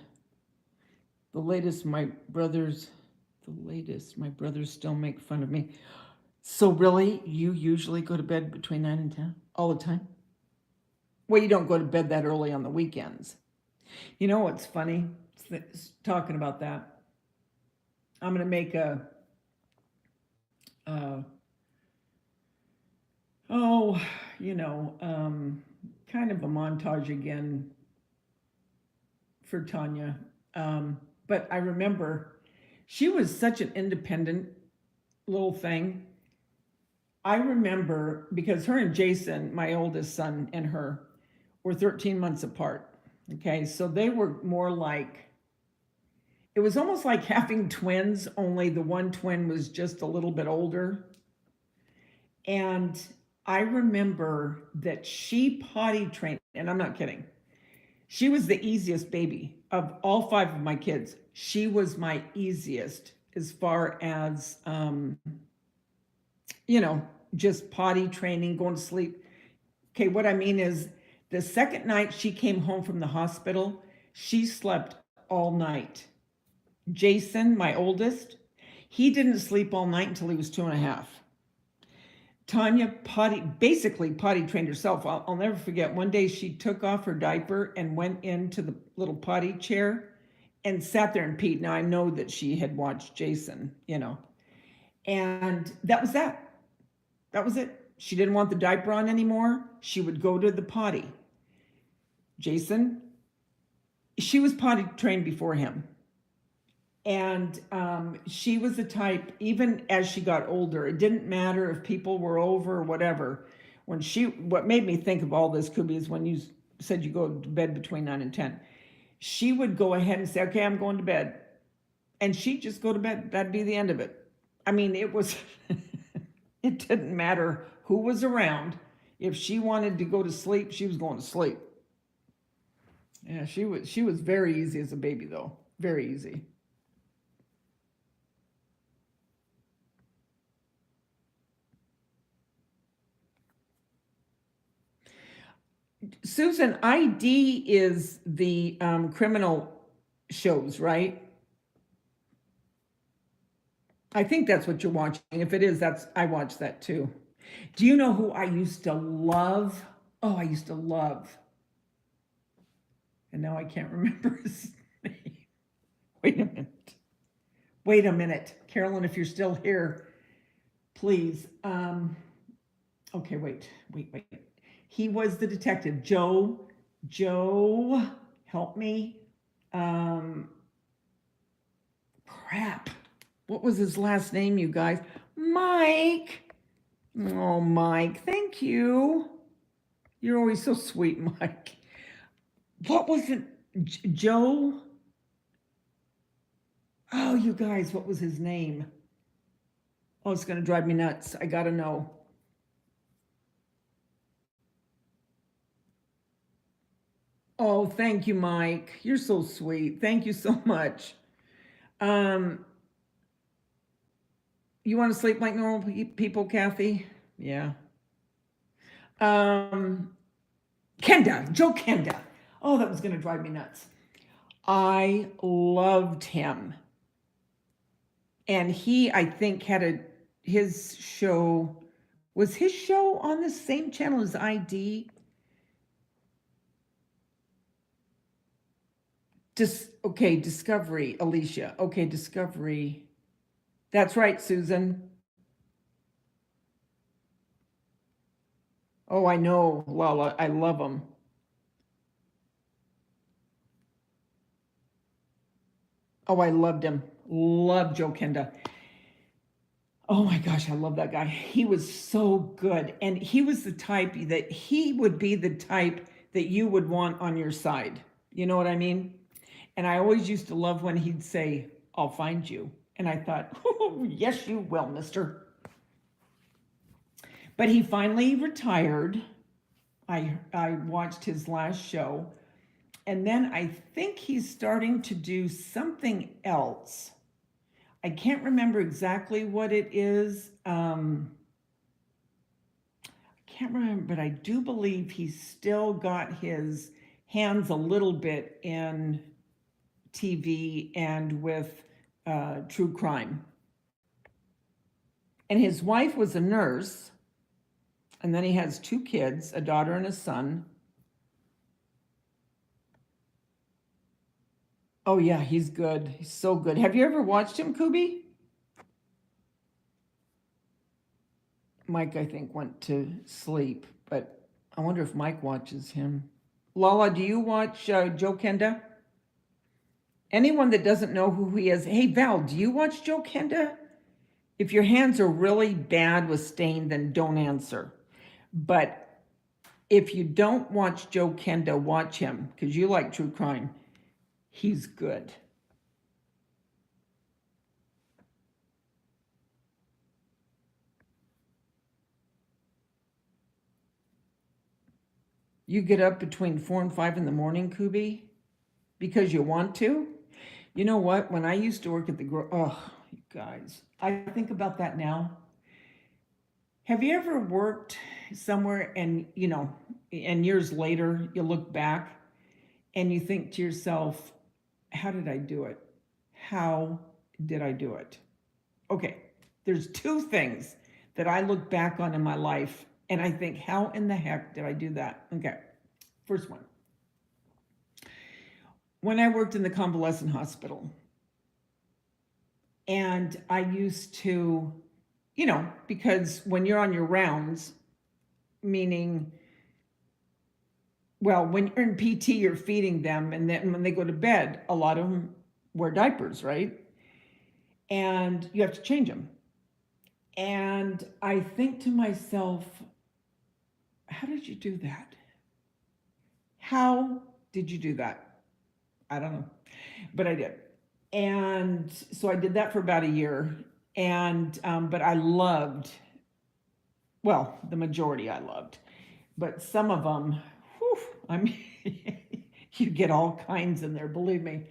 the latest my brothers still make fun of me. So really, you usually go to bed between 9 and 10 all the time? Well, you don't go to bed that early on the weekends. You know what's funny? Talking about that, I'm going to make uh, oh, you know, kind of a montage again for Tanya. But I remember she was such an independent little thing. I remember because her and Jason, my oldest son, and her were 13 months apart. Okay, so they were more like, it was almost like having twins, only the one twin was just a little bit older. And I remember that she potty trained, and I'm not kidding. She was the easiest baby of all five of my kids. She was my easiest as far as, you know, just potty training, going to sleep. Okay, what I mean is the second night she came home from the hospital, she slept all night. Jason, my oldest, he didn't sleep all night until he was 2.5. Tanya basically potty trained herself. I'll never forget one day she took off her diaper and went into the little potty chair and sat there and peed. Now I know that she had watched Jason, you know, and that was that. That was it. She didn't want the diaper on anymore. She would go to the potty. Jason, she was potty trained before him. And she was the type, even as she got older, it didn't matter if people were over or whatever. What made me think of all this, Kubi, is when you said you go to bed between 9 and 10. She would go ahead and say, okay, I'm going to bed. And she'd just go to bed. That'd be the end of it. I mean, it was, it didn't matter who was around. If she wanted to go to sleep, she was going to sleep. Yeah, she was very easy as a baby, though. Very easy. Susan, ID is the criminal shows, right? I think that's what you're watching. If it is, I watch that too. Do you know who I used to love? Oh, I used to love. And now I can't remember his name. Wait a minute. Wait a minute. Carolyn, if you're still here, please. Okay, wait. He was the detective. Joe, help me. Crap. What was his last name, you guys? Mike. Oh, Mike, thank you. You're always so sweet, Mike. What was it? Joe? Oh, you guys, what was his name? Oh, it's going to drive me nuts. I got to know. Oh, thank you, Mike. You're so sweet. Thank you so much. Um, you want to sleep like normal people, Kathy? Yeah. Joe Kenda. Oh, that was going to drive me nuts. I loved him. And he, I think, his show, was his show on the same channel as ID? Okay, Discovery, Alicia. Okay, Discovery. That's right, Susan. Oh, I know, Lala. I love them. Oh, I loved him. Love Joe Kenda. Oh my gosh, I love that guy. He was so good. And he was the type that he would be the type that you would want on your side. You know what I mean? And I always used to love when he'd say, I'll find you. And I thought, oh, yes, you will, mister. But he finally retired. I watched his last show. And then I think he's starting to do something else. I can't remember exactly what it is. I can't remember, but I do believe he's still got his hands a little bit in TV and with true crime. And his wife was a nurse, and then he has two kids, a daughter and a son. Oh yeah, he's good. He's so good. Have you ever watched him, Kubi? Mike, I think, went to sleep, but I wonder if Mike watches him. Lala, do you watch Joe Kenda? Anyone that doesn't know who he is, hey Val, do you watch Joe Kenda? If your hands are really bad with stain, then don't answer. But if you don't watch Joe Kenda, watch him because you like true crime. He's good. You get up between 4 and 5 in the morning, Kubi, because you want to. You know what? When I used to work at the oh, you guys, I think about that now. Have you ever worked somewhere and, and years later you look back and you think to yourself, how did I do it? How did I do it? Okay, there's two things that I look back on in my life and I think, how in the heck did I do that? Okay, first one. When I worked in the convalescent hospital, and I used to, because when you're on your rounds, meaning, well, when you're in PT, you're feeding them, and then when they go to bed, a lot of them wear diapers, right? And you have to change them. And I think to myself, how did you do that? How did you do that? I don't know, but I did. And so I did that for about a year. And, but I loved, well, the majority I loved, but some of them, whew, I mean, you get all kinds in there, believe me.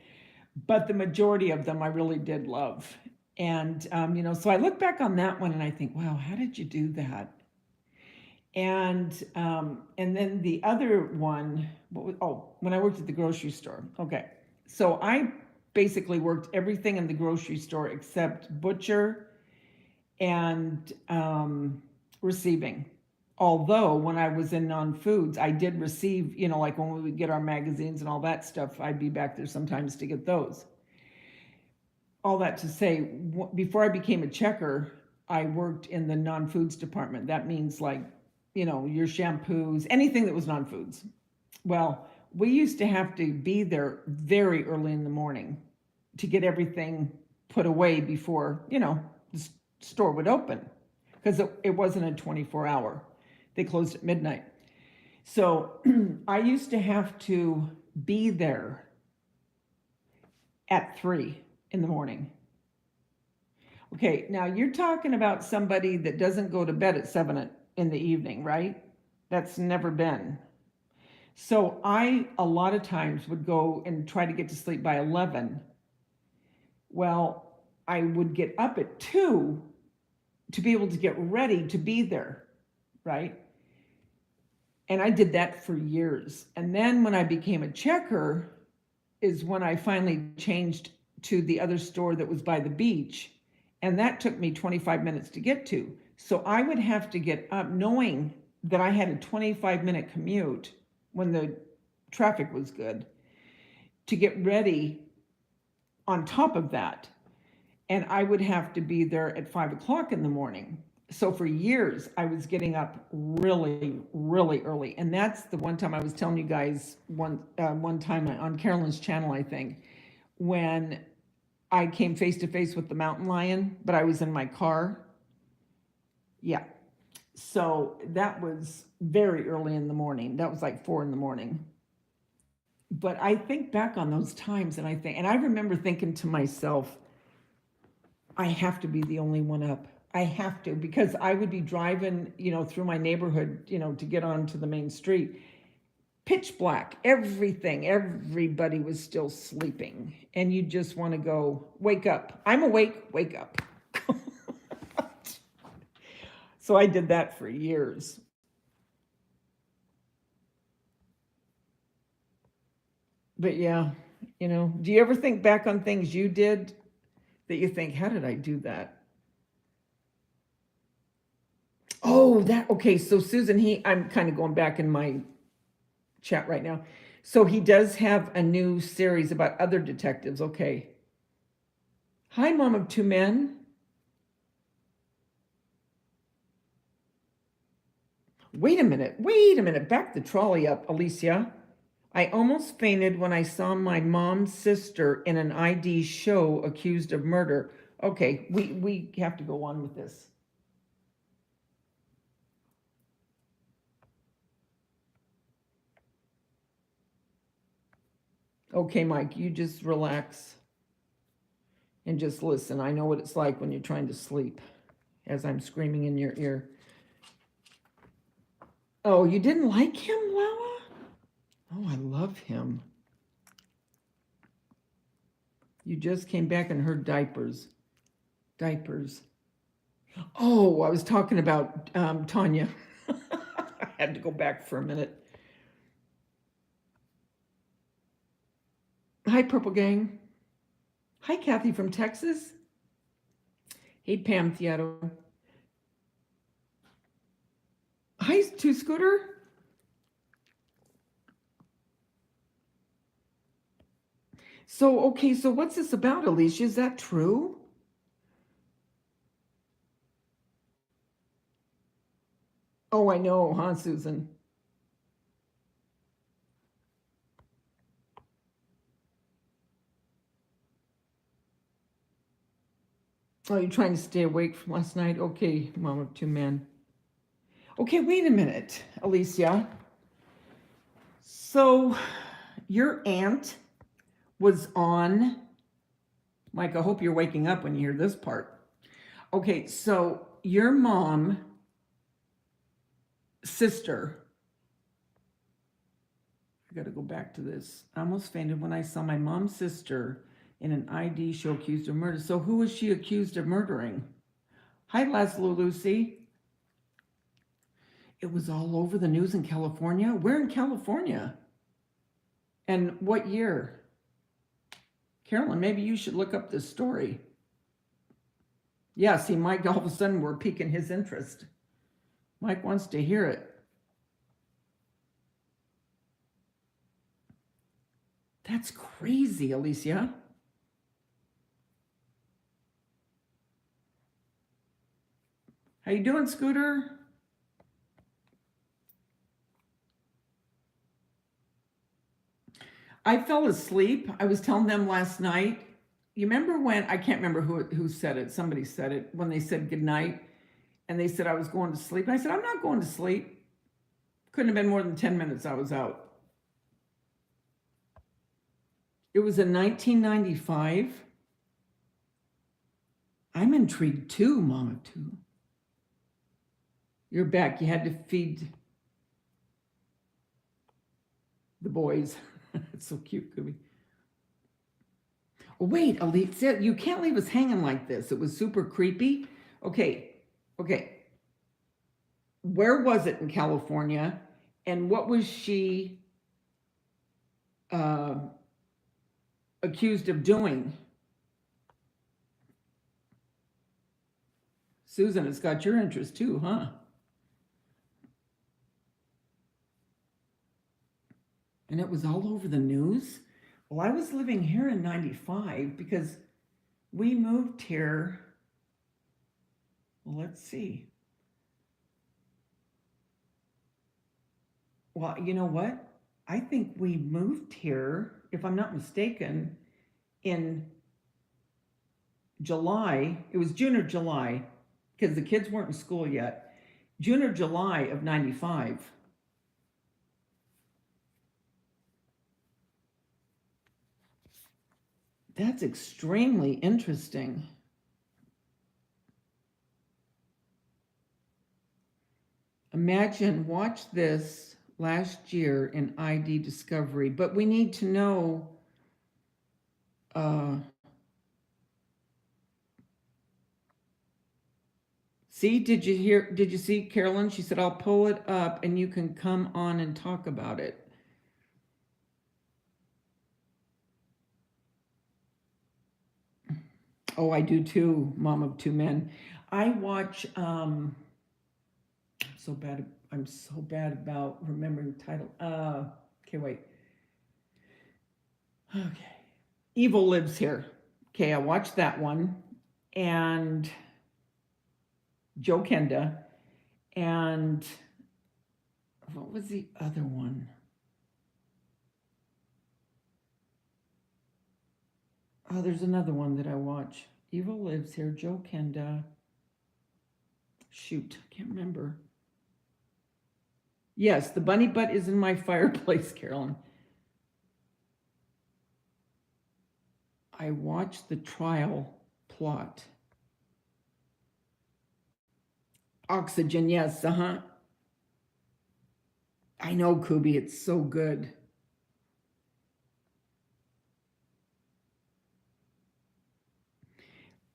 But the majority of them I really did love. And, so I look back on that one and I think, wow, how did you do that? And then the other one, when I worked at the grocery store. Okay. So I basically worked everything in the grocery store except butcher and receiving. Although when I was in non-foods, I did receive, like when we would get our magazines and all that stuff, I'd be back there sometimes to get those. All that to say, before I became a checker, I worked in the non-foods department. That means like, your shampoos, anything that was non-foods. Well, we used to have to be there very early in the morning to get everything put away before, the store would open because it wasn't a 24-hour. They closed at midnight. So I used to have to be there at 3 in the morning. Okay, now you're talking about somebody that doesn't go to bed at 7 in the evening, right? That's never been. So I, a lot of times, would go and try to get to sleep by 11. Well, I would get up at 2 to be able to get ready to be there, right? And I did that for years. And then when I became a checker is when I finally changed to the other store that was by the beach. And that took me 25 minutes to get to. So I would have to get up knowing that I had a 25-minute commute when the traffic was good to get ready on top of that. And I would have to be there at 5 o'clock in the morning. So for years, I was getting up really, really early, and that's the one time I was telling you guys one time on Carolyn's channel, I think, when I came face to face with the mountain lion, but I was in my car. Yeah, so that was very early in the morning. That was like 4 in the morning. But I think back on those times, and I remember thinking to myself, I have to be the only one up. I have to, because I would be driving, through my neighborhood, to get onto the main street. Pitch black, everybody was still sleeping. And you just want to go, wake up. I'm awake, wake up. So I did that for years. But yeah, do you ever think back on things you did that you think, how did I do that? Oh, okay. So Susan, I'm kind of going back in my chat right now. So he does have a new series about other detectives. Okay. Hi, Mom of Two Men. Wait a minute. Back the trolley up, Alicia. I almost fainted when I saw my mom's sister in an ID show accused of murder. Okay, we have to go on with this. Okay, Mike, you just relax and just listen. I know what it's like when you're trying to sleep as I'm screaming in your ear. Oh, you didn't like him, Lala? Oh, I love him. You just came back and heard diapers. Diapers. Oh, I was talking about Tanya. I had to go back for a minute. Hi, Purple Gang. Hi, Kathy from Texas. Hey, Pam Theato. Hi, Two Scooter. So, okay, so what's this about, Alicia? Is that true? Oh, I know, huh, Susan? Oh, you're trying to stay awake from last night? Okay, Mom of Two Men. Okay, wait a minute, Alicia. So, your aunt was on. Mike, I hope you're waking up when you hear this part. Okay, so your mom, sister, I got to go back to this. I almost fainted when I saw my mom's sister in an ID show accused of murder. So who was she accused of murdering? Hi, Laszlo Lucy. It was all over the news in California. Where in California? And what year? Carolyn, maybe you should look up this story. Yeah, see, Mike, all of a sudden we're piquing his interest. Mike wants to hear it. That's crazy, Alicia. How you doing, Scooter? I fell asleep. I was telling them last night. You remember when, I can't remember who said it. Somebody said it when they said goodnight, and they said I was going to sleep. And I said, I'm not going to sleep. Couldn't have been more than 10 minutes I was out. It was in 1995. I'm intrigued too, Mama, too. You're back. You had to feed the boys. It's so cute, could we? Oh, wait, Elite said you can't leave us hanging like this. It was super creepy. Okay. Where was it in California? And what was she accused of doing? Susan, it's got your interest too, huh? And it was all over the news. Well, I was living here in 95 because we moved here. Well, let's see. Well, you know what? I think we moved here, if I'm not mistaken, in July. It was June or July, because the kids weren't in school yet. June or July of 95. That's extremely interesting. Imagine, watch this last year in ID Discovery, but we need to know. Uh, see, did you hear? Did you see Carolyn? She said, I'll pull it up and you can come on and talk about it. Oh, I do too, Mom of Two Men. I watch, so bad. I'm so bad about remembering the title. Okay, wait. Okay. Evil Lives Here. Okay, I watched that one. And Joe Kenda. And what was the other one? Oh, there's another one that I watch. Evil Lives Here, Joe Kenda. Shoot, I can't remember. Yes, the bunny butt is in my fireplace, Carolyn. I watched the trial plot. Oxygen, yes, uh-huh. I know, Kubi, it's so good.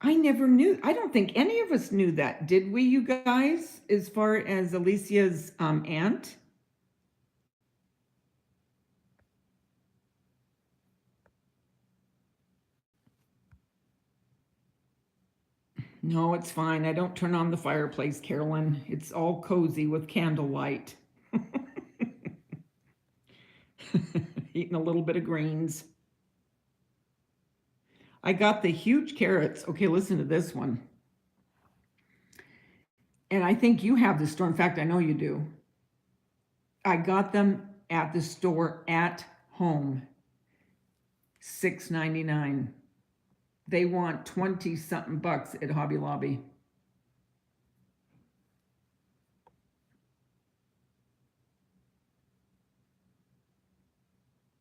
I never knew. I don't think any of us knew that, did we, you guys, as far as Alicia's aunt? No, it's fine. I don't turn on the fireplace, Carolyn. It's all cozy with candlelight. Eating a little bit of greens. I got the huge carrots. Okay, listen to this one. And I think you have the store. In fact, I know you do. I got them at the store at home. $6.99. They want 20 something bucks at Hobby Lobby.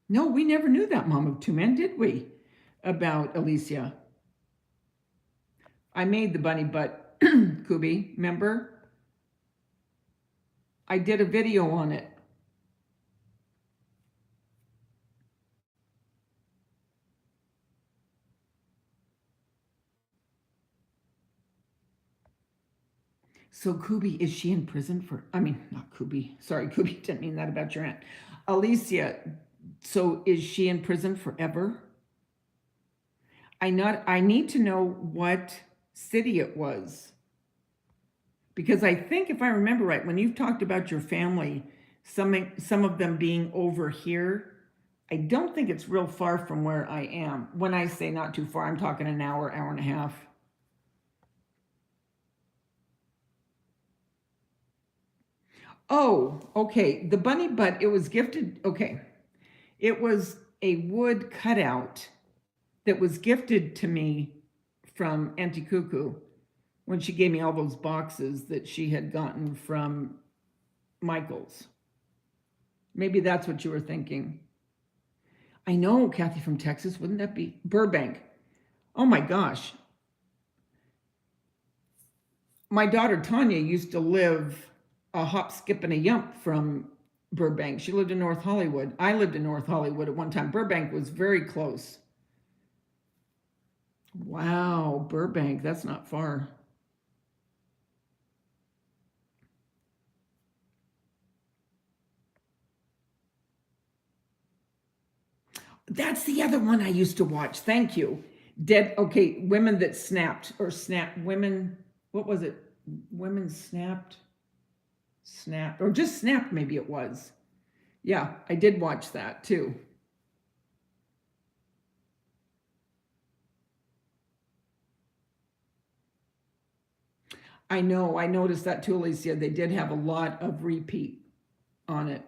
No, we never knew that, Mom of Two Men, did we? About Alicia. I made the bunny butt, Kubi, remember? I did a video on it. So Kubi, is she in prison for, I mean, not Kubi, sorry, Kubi, didn't mean that about your aunt. Alicia, so is she in prison forever? I need to know what city it was. Because I think if I remember right, when you've talked about your family, some of them being over here, I don't think it's real far from where I am. When I say not too far, I'm talking an hour, hour and a half. Oh, okay. The bunny butt, it was gifted. Okay. It was a wood cutout that was gifted to me from Auntie Cuckoo when she gave me all those boxes that she had gotten from Michael's. Maybe that's what you were thinking. I know, Kathy from Texas. Wouldn't that be Burbank? Oh my gosh. My daughter Tanya used to live a hop, skip, and a yump from Burbank. She lived in North Hollywood. I lived in North Hollywood at one time. Burbank was very close. Wow, Burbank, that's not far. That's the other one I used to watch. Thank you. Dead, okay, women that snapped or snap women, what was it? Women snapped, or just snapped, maybe it was. Yeah, I did watch that too. I know, I noticed that too, Alicia. They did have a lot of repeat on it.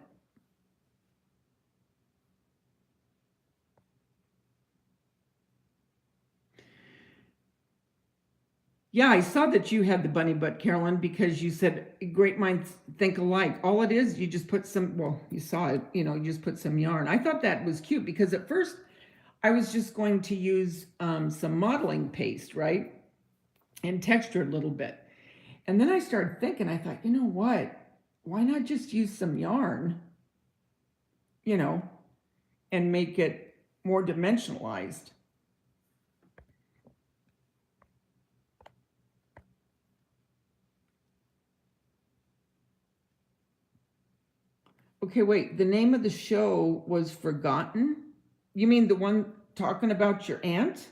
Yeah, I saw that you had the bunny butt, Carolyn, because you said great minds think alike. All it is, you just put some, well, you saw it, you just put some yarn. I thought that was cute because at first I was just going to use some modeling paste, right? And texture a little bit. And then I started thinking, I thought, you know what? Why not just use some yarn, you know, and make it more dimensionalized? Okay, wait, the name of the show was Forgotten? You mean the one talking about your aunt?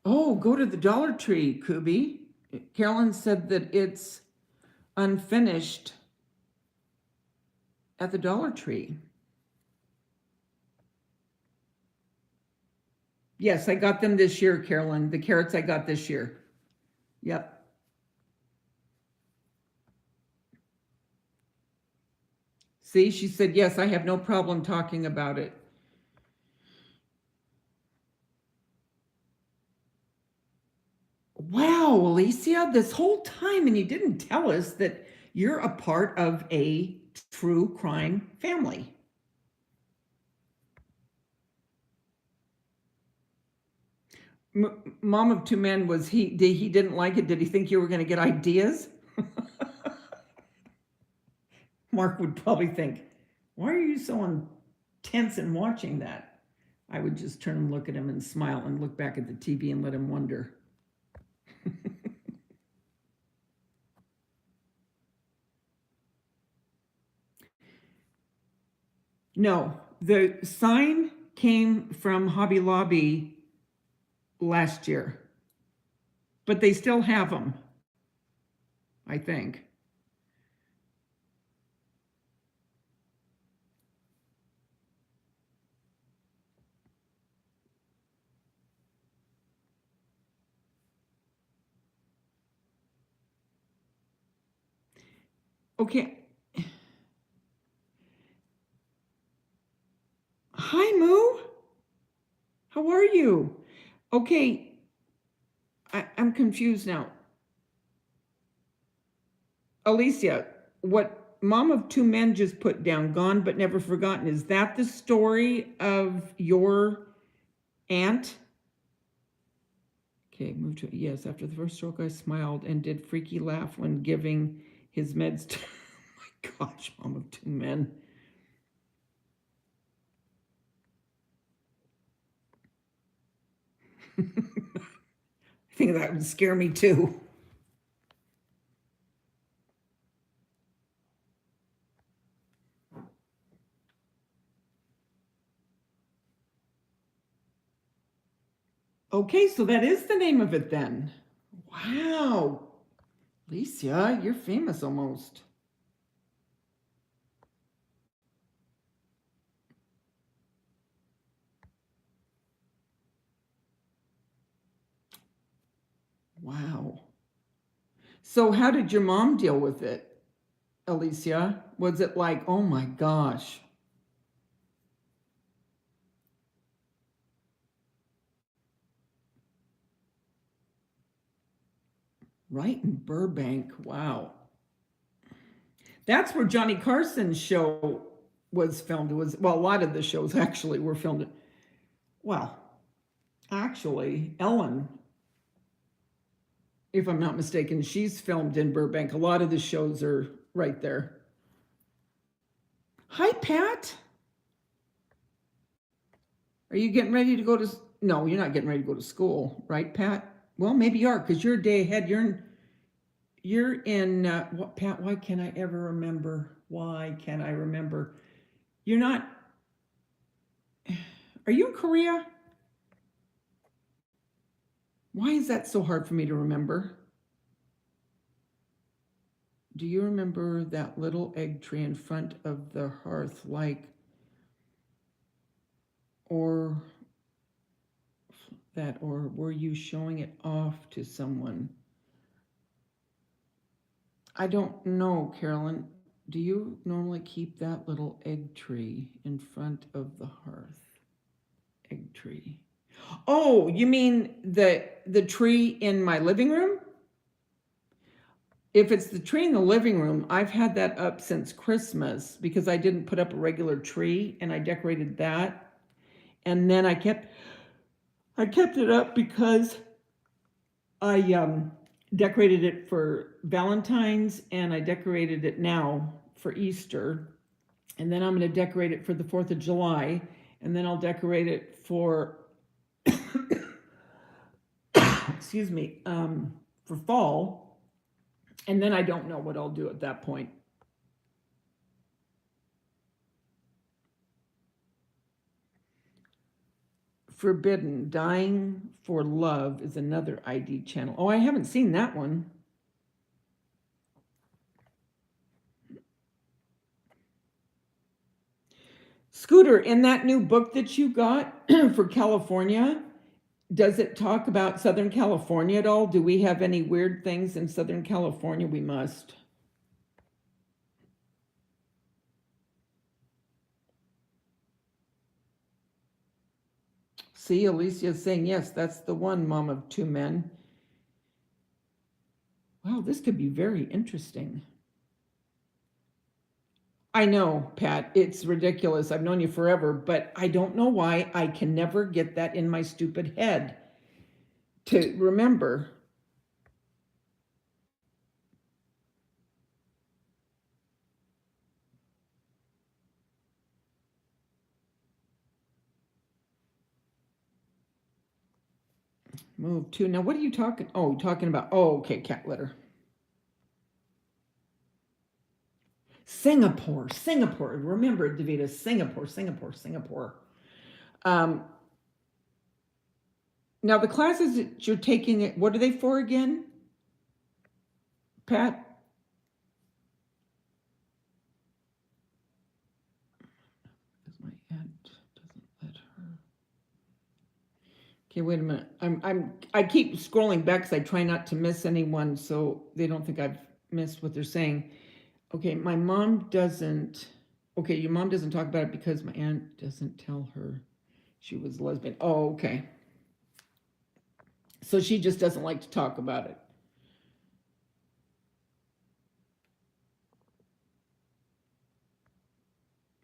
Oh, go to the Dollar Tree, Kubi. Carolyn said that it's unfinished at the Dollar Tree. Yes, I got them this year, Carolyn. The carrots I got this year. Yep. See, she said, yes, I have no problem talking about it. Wow, Alicia, this whole time, and you didn't tell us that you're a part of a true crime family. Mom of two men, was he didn't like it? Did he think you were going to get ideas? Mark would probably think, why are you so intense in watching that? I would just turn and look at him and smile and look back at the TV and let him wonder. No, the sign came from Hobby Lobby last year, but they still have them, I think. Okay. Hi, Moo. How are you? Okay, I'm confused now. Alicia, what Mom of Two Men just put down, Gone But Never Forgotten, is that the story of your aunt? Okay, move to, yes, after the first stroke, I smiled and did freaky laugh when giving his meds to, oh my gosh, Mom of Two Men. I think that would scare me too. Okay, so that is the name of it then. Wow. Alicia, you're famous almost. Wow. So, how did your mom deal with it, Alicia? Was it like, oh my gosh? Right in Burbank. Wow. That's where Johnny Carson's show was filmed. It was, well, a lot of the shows actually were filmed. Well, actually, Ellen, if I'm not mistaken, she's filmed in Burbank. A lot of the shows are right there. Hi, Pat. Are you getting ready to go to? No, you're not getting ready to go to school, right, Pat? Well, maybe you are because you're a day ahead. You're in what, Pat? Why can't I ever remember? Why can't I remember? You're not. Are you in Korea? Why is that so hard for me to remember? Do you remember that little egg tree in front of the hearth, like, or that, or were you showing it off to someone? I don't know, Carolyn. Do you normally keep that little egg tree in front of the hearth? Egg tree. Oh, you mean the tree in my living room? If it's the tree in the living room, I've had that up since Christmas because I didn't put up a regular tree and I decorated that. And then I kept it up because I decorated it for Valentine's and I decorated it now for Easter. And then I'm going to decorate it for the 4th of July. And then I'll decorate it for, excuse me, for fall. And then I don't know what I'll do at that point. Forbidden, Dying for Love is another ID channel. Oh, I haven't seen that one. Scooter, in that new book that you got for California, does it talk about Southern California at all? Do we have any weird things in Southern California? We must. See, Alicia's saying, yes, that's the one, mom of two men. Wow, this could be very interesting. I know, Pat, it's ridiculous. I've known you forever, but I don't know why I can never get that in my stupid head to remember. Move to. Now, what are you talking? Oh, talking about. Oh, okay, cat litter. Singapore. Remember, Davida, Singapore. Um, Now, the classes that you're taking, what are they for again, Pat? Because my aunt doesn't let her. Okay, wait a minute. I keep scrolling back because I try not to miss anyone, so they don't think I've missed what they're saying. Okay, my mom doesn't. Okay, your mom doesn't talk about it because my aunt doesn't tell her she was lesbian. Oh, okay. So she just doesn't like to talk about it.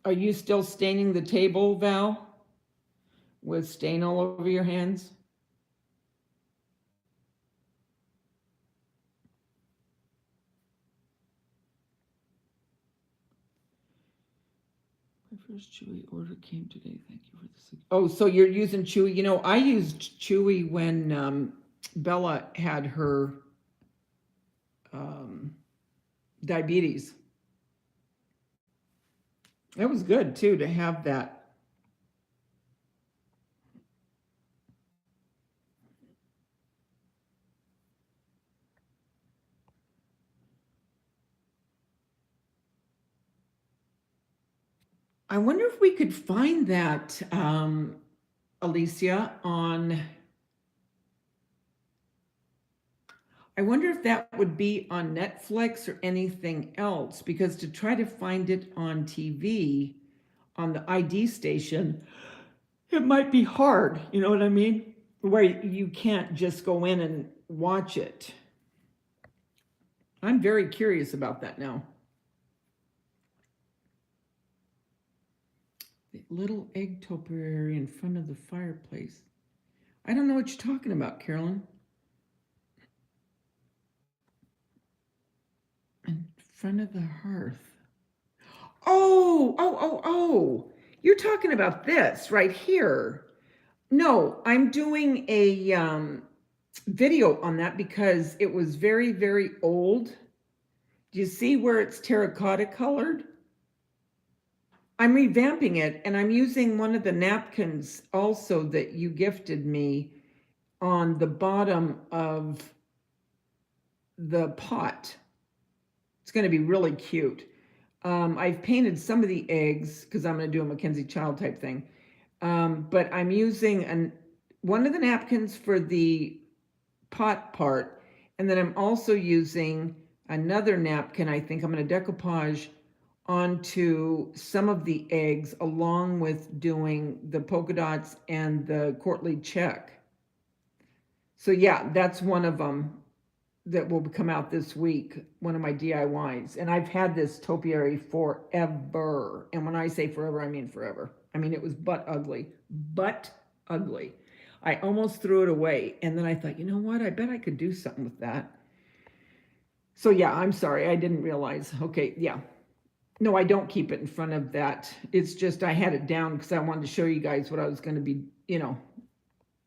Are you still staining the table, Val? With stain all over your hands? My first Chewy order came today. Thank you for this. Oh, so you're using Chewy. You know, I used Chewy when Bella had her diabetes. That was good too to have that. I wonder if we could find that, Alicia, on. I wonder if that would be on Netflix or anything else, because to try to find it on TV, on the ID station, it might be hard. You know what I mean? Where you can't just go in and watch it. I'm very curious about that now. The little egg topiary in front of the fireplace. I don't know what you're talking about, Carolyn. In front of the hearth. Oh. You're talking about this right here. No, I'm doing a video on that because it was very, very old. Do you see where it's terracotta colored? I'm revamping it and I'm using one of the napkins also that you gifted me on the bottom of the pot. It's going to be really cute. I've painted some of the eggs because I'm going to do a Mackenzie Child type thing. But I'm using one of the napkins for the pot part. And then I'm also using another napkin. I think I'm going to decoupage onto some of the eggs along with doing the polka dots and the courtly check. So yeah, that's one of them that will come out this week, one of my DIYs. And I've had this topiary forever. And when I say forever, I mean forever. I mean, it was butt ugly, but ugly. I almost threw it away. And then I thought, you know what? I bet I could do something with that. So yeah, I'm sorry. I didn't realize. Okay, yeah. No, I don't keep it in front of that. It's just I had it down because I wanted to show you guys what I was going to be,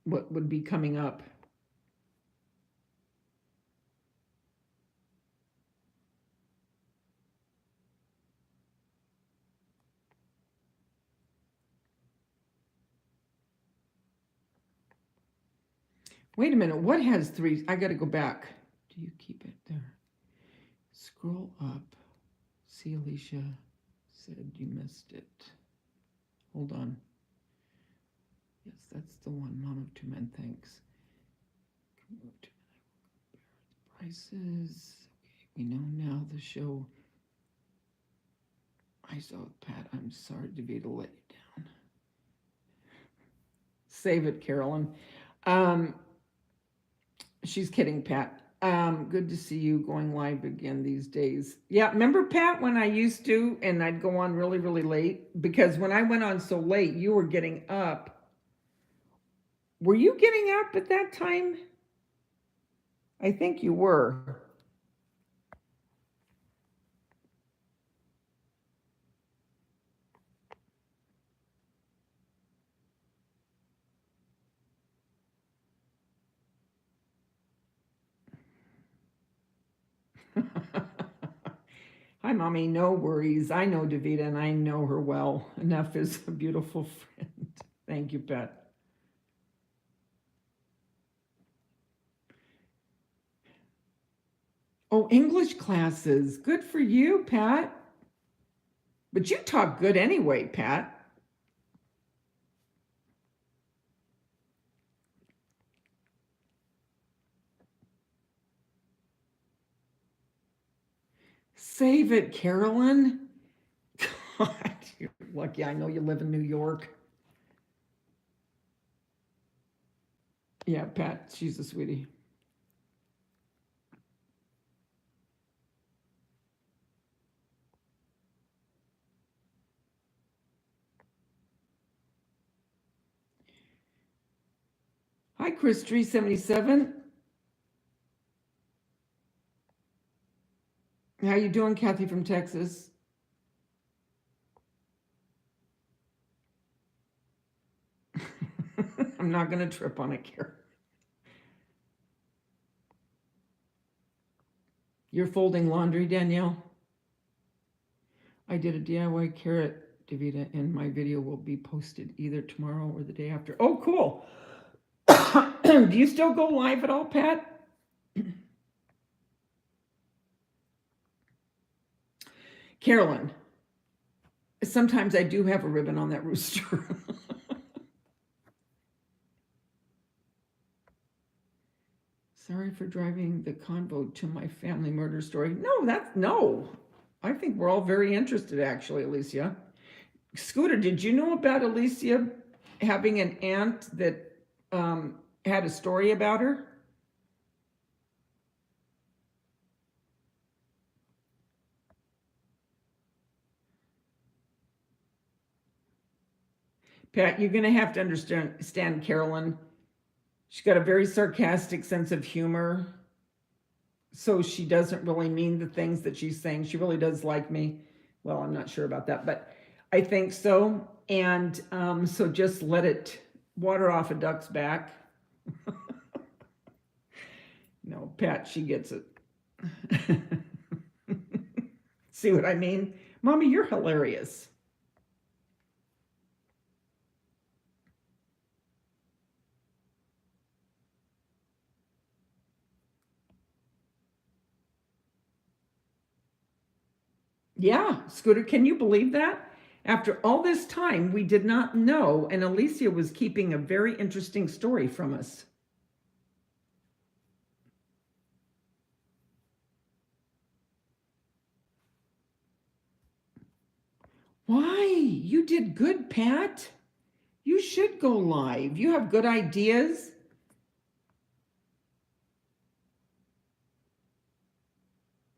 what would be coming up. Wait a minute, what has three? I got to go back. Do you keep it there? Scroll up. See, Alicia said you missed it. Hold on. Yes, that's the one. Mom of Two Men, thanks. Prices. Okay, we know now the show. I saw Pat. I'm sorry, Davida, let you down. Save it, Carolyn. She's kidding, Pat. Good to see you going live again these days. Yeah, remember, Pat, when I used to, and I'd go on really, really late? Because when I went on so late, you were getting up. Were you getting up at that time? I think you were. Hi, Mommy. No worries. I know Davida, and I know her well. Enough is a beautiful friend. Thank you, Pat. Oh, English classes. Good for you, Pat. But you talk good anyway, Pat. Save it, Carolyn. God, you're lucky. I know you live in New York. Yeah, Pat, she's a sweetie. Hi, Chris 377. How you doing, Kathy from Texas? I'm not going to trip on it, Carol. You're folding laundry, Danielle? I did a DIY carrot, Davida, and my video will be posted either tomorrow or the day after. Oh, cool. Do you still go live at all, Pat? Carolyn, sometimes I do have a ribbon on that rooster. Sorry for driving the convo to my family murder story. No. I think we're all very interested, actually, Alicia. Scooter, did you know about Alicia having an aunt that had a story about her? Pat, you're going to have to understand Carolyn. She's got a very sarcastic sense of humor. So she doesn't really mean the things that she's saying. She really does like me. Well, I'm not sure about that, but I think so. And so just let it water off a duck's back. No, Pat, she gets it. See what I mean? Mommy, you're hilarious. Yeah, Scooter, can you believe that? After all this time, we did not know, and Alicia was keeping a very interesting story from us. Why? You did good, Pat. You should go live. You have good ideas.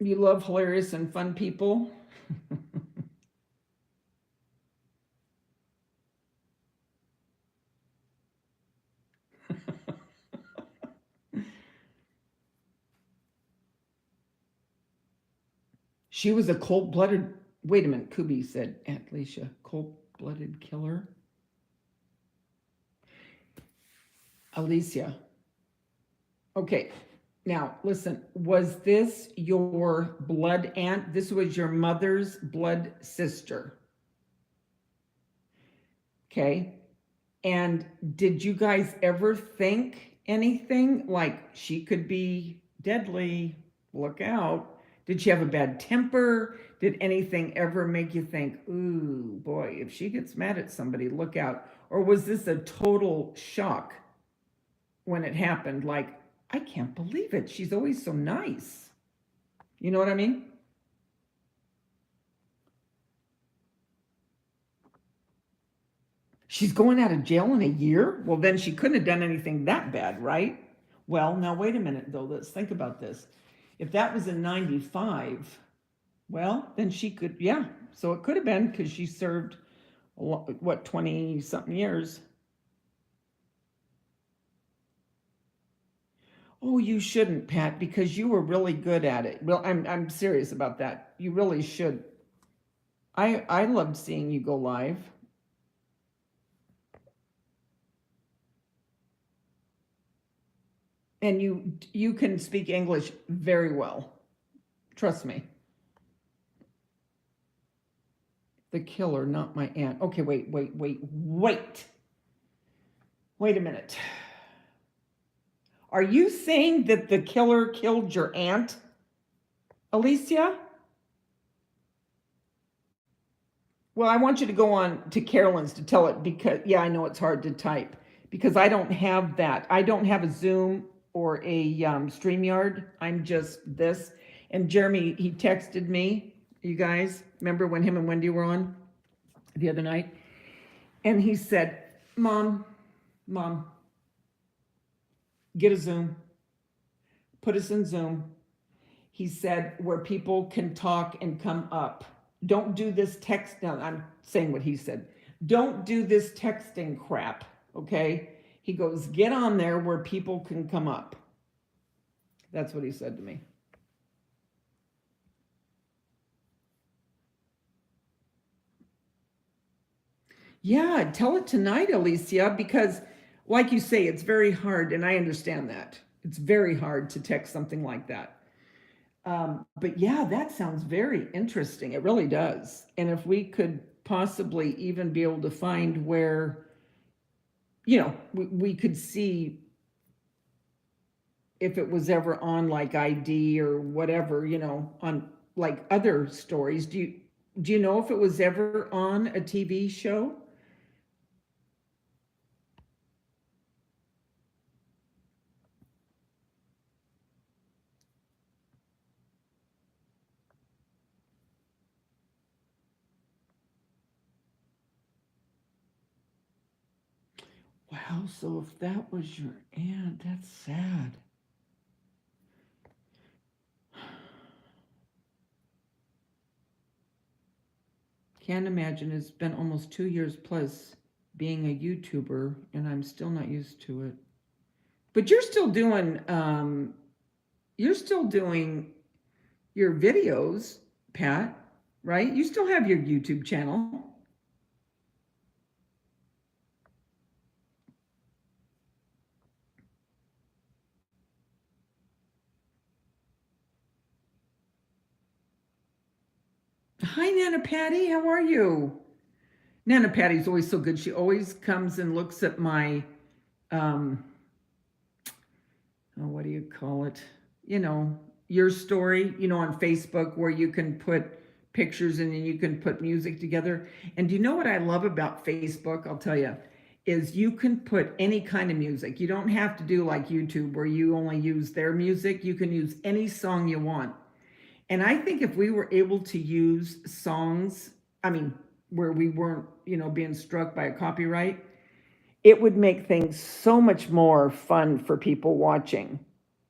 You love hilarious and fun people. She was a cold blooded, wait a minute, Kubi said, Aunt Alicia, cold blooded killer. Alicia. Okay, now listen, was this your blood aunt? This was your mother's blood sister. Okay. And did you guys ever think anything like she could be deadly? Look out. Did she have a bad temper? Did anything ever make you think, ooh, boy, if she gets mad at somebody, look out? Or was this a total shock when it happened? Like, I can't believe it. She's always so nice. You know what I mean? She's going out of jail in a year? Well, then she couldn't have done anything that bad, right? Well, now wait a minute though. Let's think about this. If that was in 95, well, then she could, yeah. So it could have been because she served, what, 20 something years. Oh, you shouldn't, Pat, because you were really good at it. Well, I'm serious about that. You really should. I loved seeing you go live. And you can speak English very well. Trust me. The killer, not my aunt. Okay, wait. Wait a minute. Are you saying that the killer killed your aunt, Alicia? Well, I want you to go on to Carolyn's to tell it because, yeah, I know it's hard to type because I don't have that. I don't have a Zoom or a StreamYard. I'm just this. And Jeremy, he texted me, you guys, remember when him and Wendy were on the other night? And he said, Mom, get a Zoom, put us in Zoom. He said, where people can talk and come up. Don't do this text. Now, I'm saying what he said. Don't do this texting crap, okay? He goes, get on there where people can come up. That's what he said to me. Yeah, tell it tonight, Alicia, because like you say, it's very hard, and I understand that. It's very hard to text something like that. But yeah, that sounds very interesting. It really does. And if we could possibly even be able to find where, we could see if it was ever on like ID or whatever, on like other stories. Do you know if it was ever on a TV show? Wow, so if that was your aunt, that's sad. Can't imagine. It's been almost 2 years plus being a YouTuber, and I'm still not used to it. But you're still doing your videos, Pat, right? You still have your YouTube channel. Hi, Nana Patty. How are you? Nana Patty's always so good. She always comes and looks at my, oh, what do you call it? Your story, on Facebook where you can put pictures and then you can put music together. And do you know what I love about Facebook? I'll tell you, is you can put any kind of music. You don't have to do like YouTube where you only use their music. You can use any song you want. And I think if we were able to use songs, I mean, where we weren't, being struck by a copyright, it would make things so much more fun for people watching.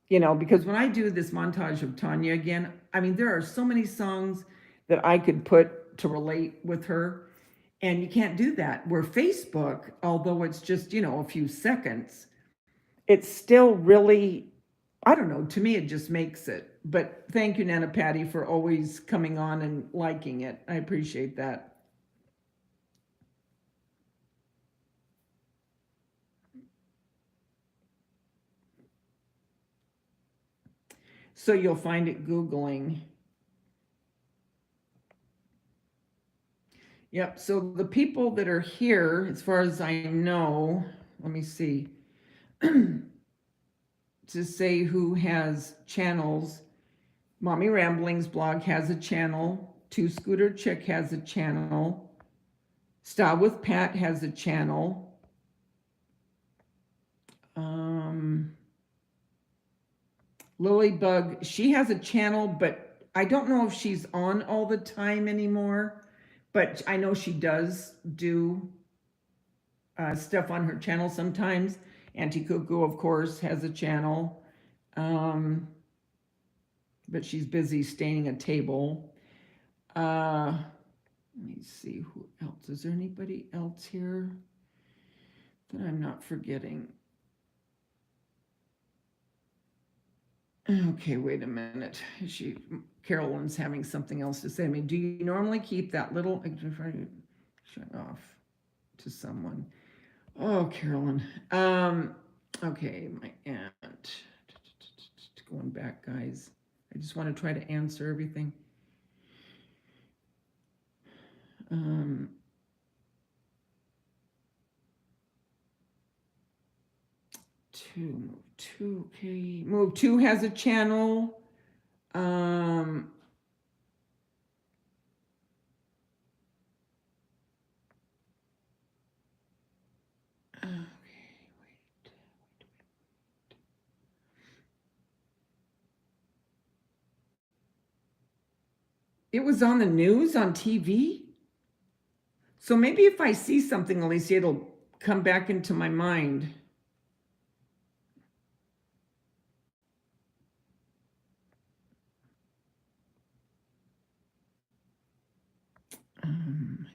Because when I do this montage of Tanya again, I mean, there are so many songs that I could put to relate with her. And you can't do that. Where Facebook, although it's just, a few seconds, it's still really, I don't know, to me, it just makes it. But thank you, Nana Patty, for always coming on and liking it. I appreciate that. So you'll find it Googling. Yep. So the people that are here, as far as I know, let me see, to say who has channels. Mommy Ramblings blog has a channel. Two Scooter Chick has a channel. Style with Pat has a channel. Um, Lilybug, she has a channel, but I don't know if she's on all the time anymore. But I know she does do stuff on her channel sometimes. Auntie Cuckoo, of course, has a channel. Um, but she's busy staining a table. Let me see who else. Is there anybody else here that I'm not forgetting? Okay, wait a minute. Carolyn's having something else to say to me. Do you normally keep that little shut off to someone? Oh, Carolyn. Okay, my aunt. Going back, guys. I just want to try to answer everything. Um, move two, okay. Move two has a channel. Um, okay, wait. It was on the news on TV. So maybe if I see something, Alicia, it'll come back into my mind. Um,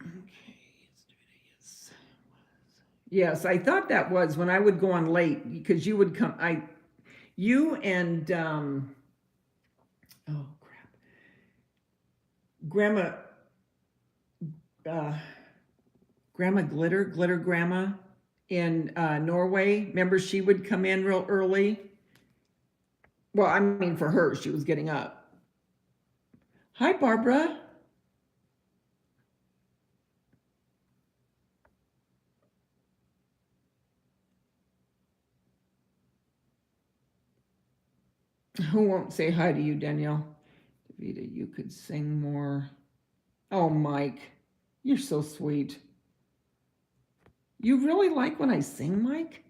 okay, yes, I thought that was when I would go on late because you would come. You and oh crap, Grandma, uh, Grandma Glitter Grandma in Norway. Remember, she would come in real early. Well, I mean, for her, she was getting up. Hi, Barbara. Who won't say hi to you, Danielle? Davita, you could sing more. Oh, Mike, you're so sweet. You really like when I sing, Mike?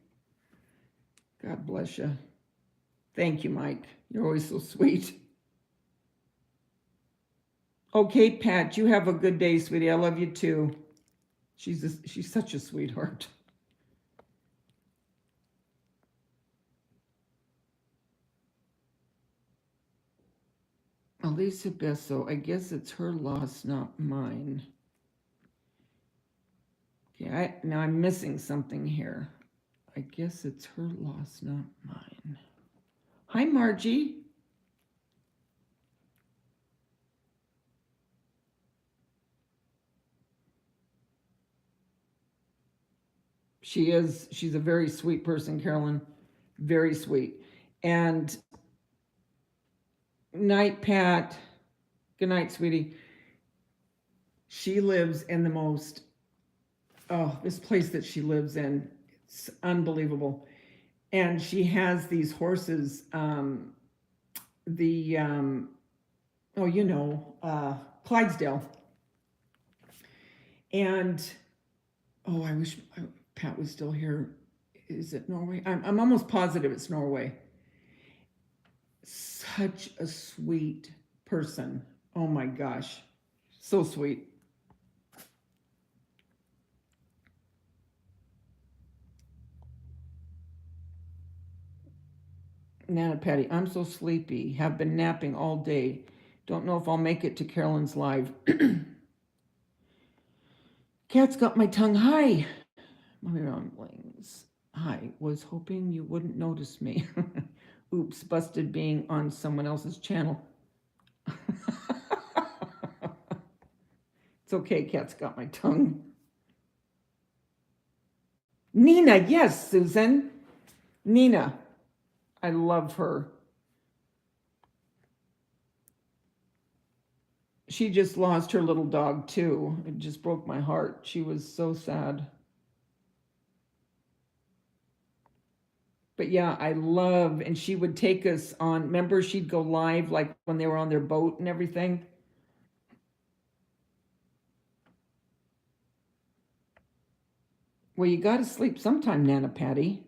God bless you. Thank you, Mike. You're always so sweet. Okay, Pat, you have a good day, sweetie. I love you too. She's such a sweetheart. Elisa Besso, I guess it's her loss, not mine. Okay, now I'm missing something here. I guess it's her loss, not mine. Hi, Margie. She's a very sweet person, Carolyn. Very sweet. And night, Pat. Good night, sweetie. She lives in the most, oh, this place that she lives in, it's unbelievable. And she has these horses, the, oh, Clydesdale. And, oh, I wish Pat was still here. Is it Norway? I'm almost positive it's Norway. Such a sweet person. Oh my gosh. So sweet. Nana Patty, I'm so sleepy. Have been napping all day. Don't know if I'll make it to Carolyn's live. Cat's got my tongue. Hi. My rumblings. Hi. Was hoping you wouldn't notice me. Oops, busted being on someone else's channel. It's okay, Cat's got my tongue. Nina, yes, Susan. Nina. I love her. She just lost her little dog too. It just broke my heart. She was so sad. But yeah, I love, and she would take us on, remember she'd go live like when they were on their boat and everything? Well, you got to sleep sometime, Nana Patty.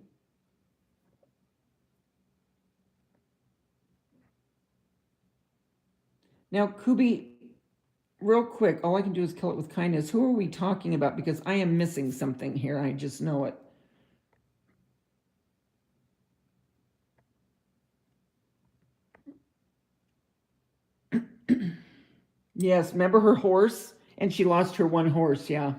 Now, Kubi, real quick, all I can do is kill it with kindness. Who are we talking about? Because I am missing something here. I just know it. Yes, remember her horse? And she lost her one horse, yeah.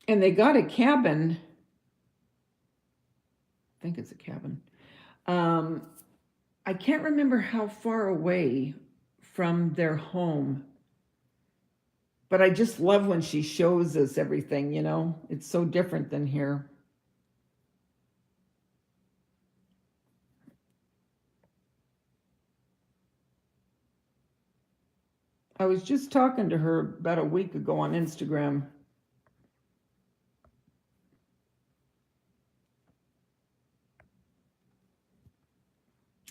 And they got a cabin. I think it's a cabin. I can't remember how far away from their home, but I just love when she shows us everything, you know? It's so different than here. I was just talking to her about a week ago on Instagram.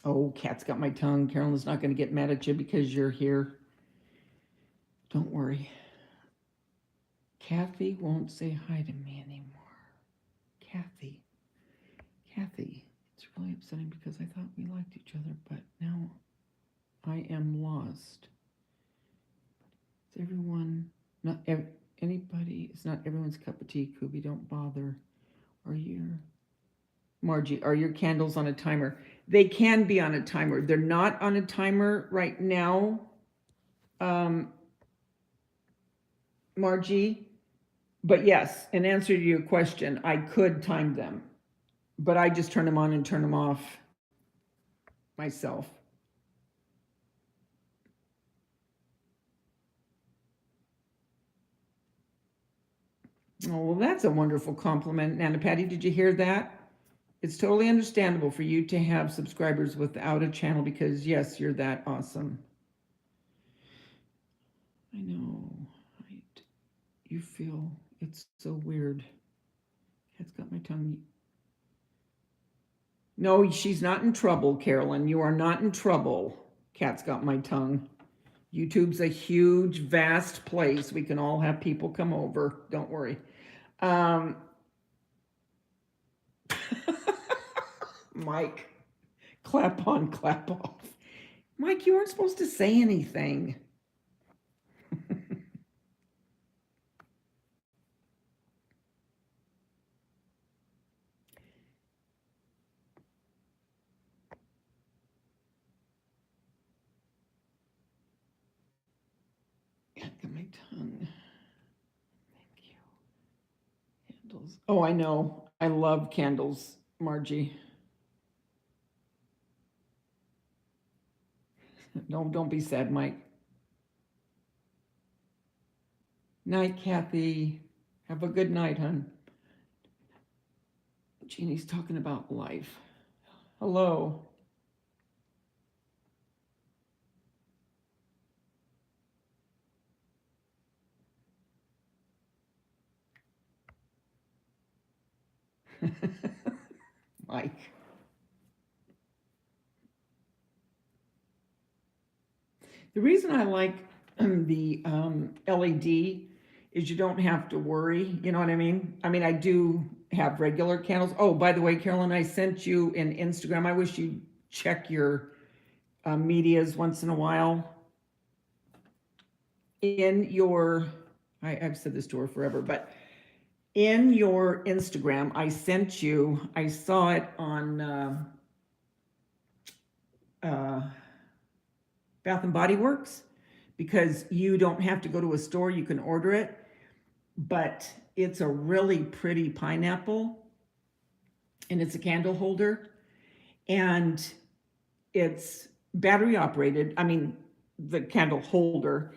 Oh, Cat's got my tongue. Carolyn's not going to get mad at you because you're here. Don't worry. Kathy won't say hi to me anymore. Kathy. It's really upsetting because I thought we liked each other, but now I am lost. Is everyone, not anybody, it's not everyone's cup of tea, Kubi, don't bother. Margie, are your candles on a timer? They can be on a timer. They're not on a timer right now, Margie. But yes, in answer to your question, I could time them, but I just turn them on and turn them off myself. Oh, well, that's a wonderful compliment, Nana Patty. Did you hear that? It's totally understandable for you to have subscribers without a channel because, yes, you're that awesome. I know. You feel it's so weird. Cat's got my tongue. No, she's not in trouble, Carolyn. You are not in trouble. Cat's got my tongue. YouTube's a huge, vast place. We can all have people come over. Don't worry. Mike, clap on, clap off. Mike, you weren't supposed to say anything. Got my tongue. Thank you. Candles. Oh, I know. I love candles, Margie. No, don't be sad, Mike. Night, Kathy. Have a good night, hon. Jeannie's talking about life. Hello. Mike. The reason I like the LED is you don't have to worry. You know what I mean? I mean, I do have regular candles. Oh, by the way, Carolyn, I sent you an Instagram. I wish you'd check your medias once in a while. In your, I've said this to her forever, but in your Instagram, I sent you, I saw it on Bath and Body Works, because you don't have to go to a store, you can order it, but it's a really pretty pineapple, and it's a candle holder, and it's battery operated. I mean, the candle holder,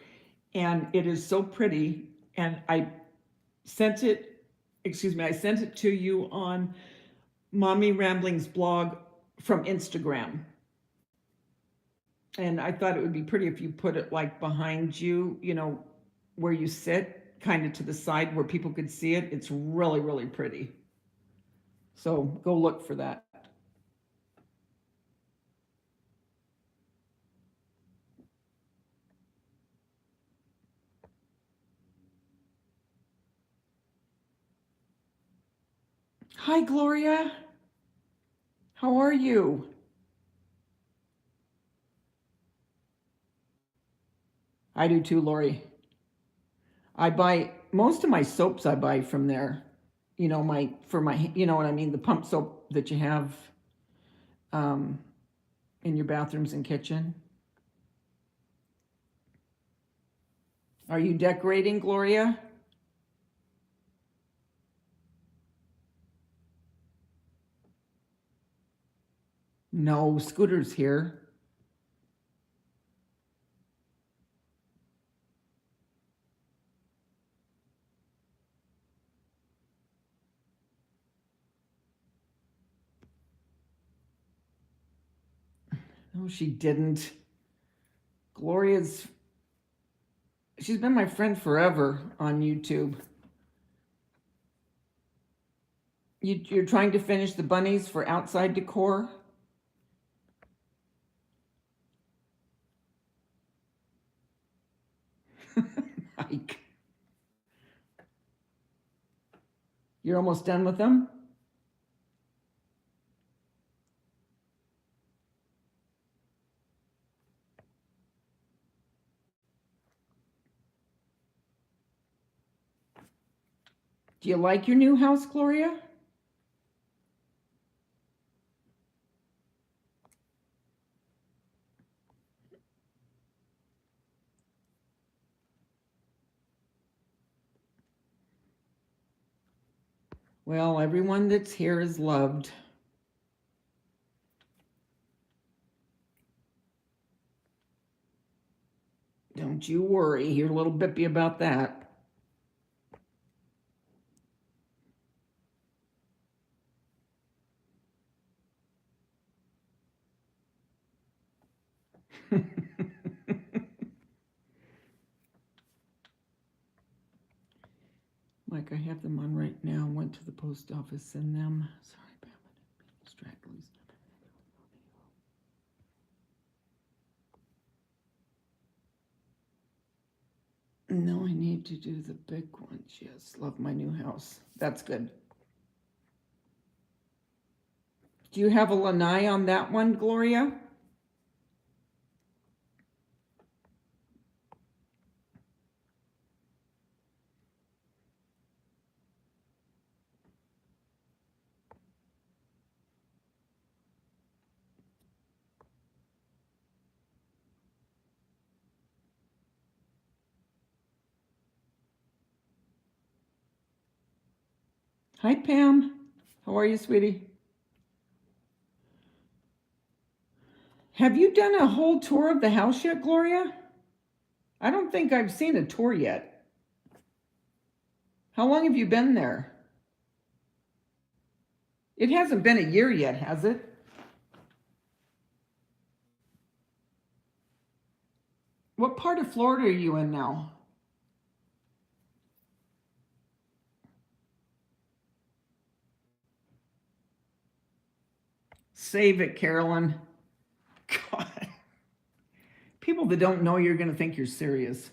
and it is so pretty. And I sent it, I sent it to you on Mommy Rambling's blog from Instagram. And I thought it would be pretty if you put it like behind you, you know, where you sit, kind of to the side where people could see it. It's really, really pretty. So go look for that. Hi, Gloria. How are you? I do too, Lori. I buy most of my soaps I buy from there. You know, you know what I mean, the pump soap that you have um, in your bathrooms and kitchen. Are you decorating, Gloria? No, Scooter's here. No, she didn't. She's been my friend forever on YouTube. You're trying to finish the bunnies for outside decor? Mike, you're almost done with them? Do you like your new house, Gloria? Well, everyone that's here is loved. Don't you worry. You're a little bippy about that. Mike, I have them on right now. Went to the post office in them. Sorry, Pam, I didn't mean to distract Lisa. No, I need to do the big ones. Yes, love my new house. That's good. Do you have a lanai on that one, Gloria? Hi, Pam. How are you, sweetie? Have you done a whole tour of the house yet, Gloria? I don't think I've seen a tour yet. How long have you been there? It hasn't been a year yet, has it? What part of Florida are you in now? Save it, Carolyn. God. People that don't know you're going to think you're serious.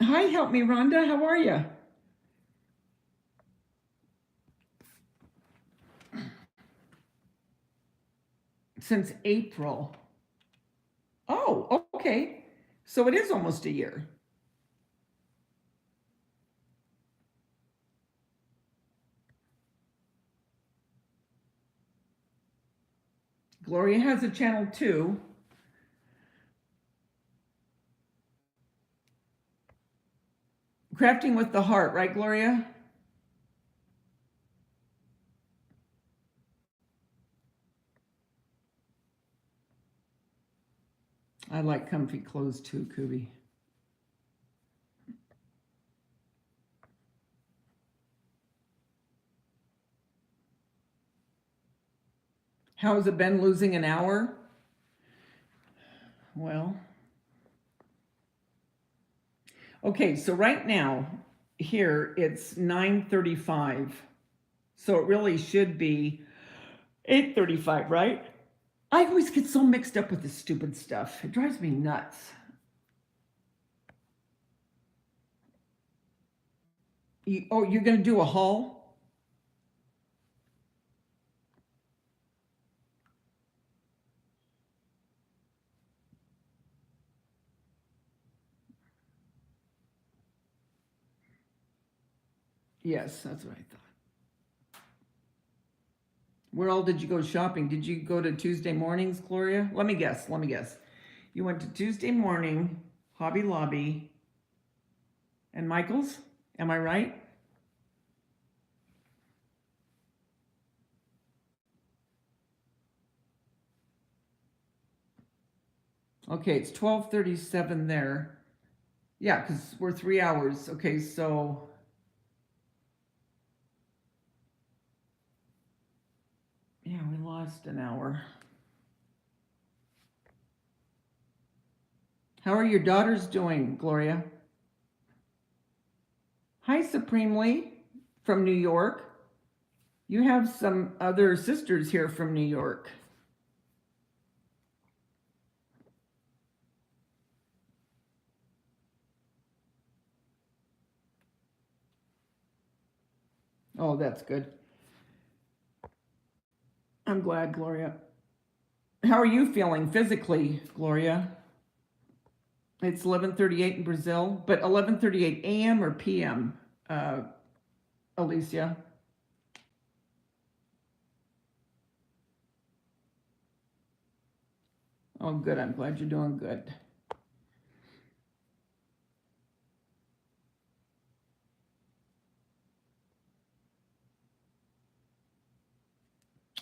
Hi, help me, Rhonda. How are you? Since April. Oh, okay. So it is almost a year. Gloria has a channel too. Crafting with the Heart, right, Gloria? I like comfy clothes too, Kubi. How has it been losing an hour? Well, okay, so right now, here it's 9:35. So it really should be 8:35, right? I always get so mixed up with this stupid stuff. It drives me nuts. You're going to do a haul? Yes, that's what I thought. Where all did you go shopping? Did you go to Tuesday mornings, Gloria? Let me guess. Let me guess. You went to Tuesday morning, Hobby Lobby, and Michael's? Am I right? Okay, it's 12:37 there. Yeah, because we're 3 hours. Okay, so yeah, we lost an hour. How are your daughters doing, Gloria? Hi, Supremely from New York. You have some other sisters here from New York. Oh, that's good. I'm glad, Gloria. How are you feeling physically, Gloria? It's 11:38 in Brazil, but 11:38 a.m. or p.m., uh, Alicia? Oh, good. I'm glad you're doing good.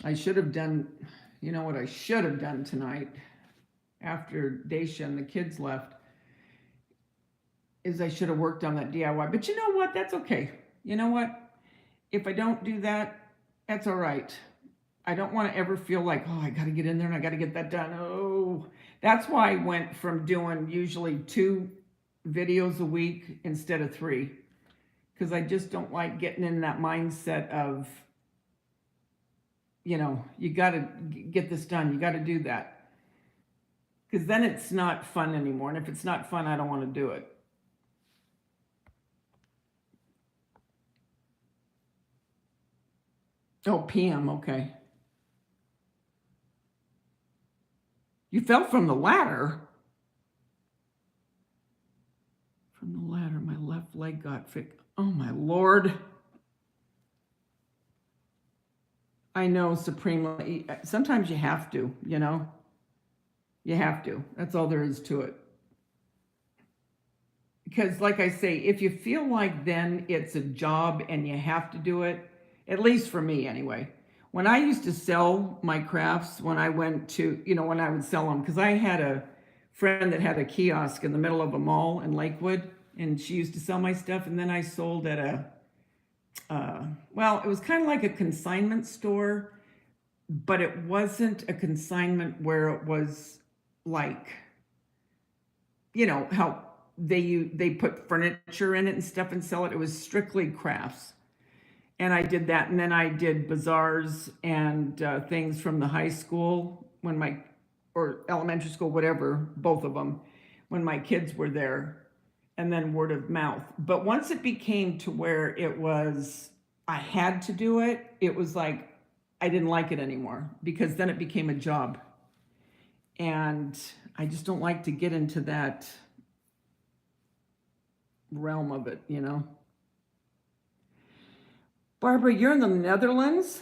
I should have done, you know what I should have done tonight after Daisha and the kids left is I should have worked on that DIY. But you know what? That's okay. You know what? If I don't do that, that's all right. I don't want to ever feel like, oh, I got to get in there and I got to get that done. Oh, that's why I went from doing usually 2 videos a week instead of 3, because I just don't like getting in that mindset of, you got to get this done. You got to do that. Because then it's not fun anymore. And if it's not fun, I don't want to do it. Oh, PM, okay. You fell from the ladder? From the ladder, my left leg got fixed. Oh, my Lord. I know, supremely. Sometimes you have to, You have to. That's all there is to it. Because, like I say, if you feel like then it's a job and you have to do it, at least for me anyway. When I used to sell my crafts, when I went to, when I would sell them, because I had a friend that had a kiosk in the middle of a mall in Lakewood, and she used to sell my stuff. And then I sold at well, it was kind of like a consignment store, but it wasn't a consignment where it was like, how they put furniture in it and stuff and sell it. It was strictly crafts. And I did that, and then I did bazaars and things from the high school when my, or elementary school, whatever, both of them, when my kids were there, and then word of mouth. But once it became to where it was, I had to do it, it was like I didn't like it anymore because then it became a job. And I just don't like to get into that realm of it, you know. Barbara, you're in the Netherlands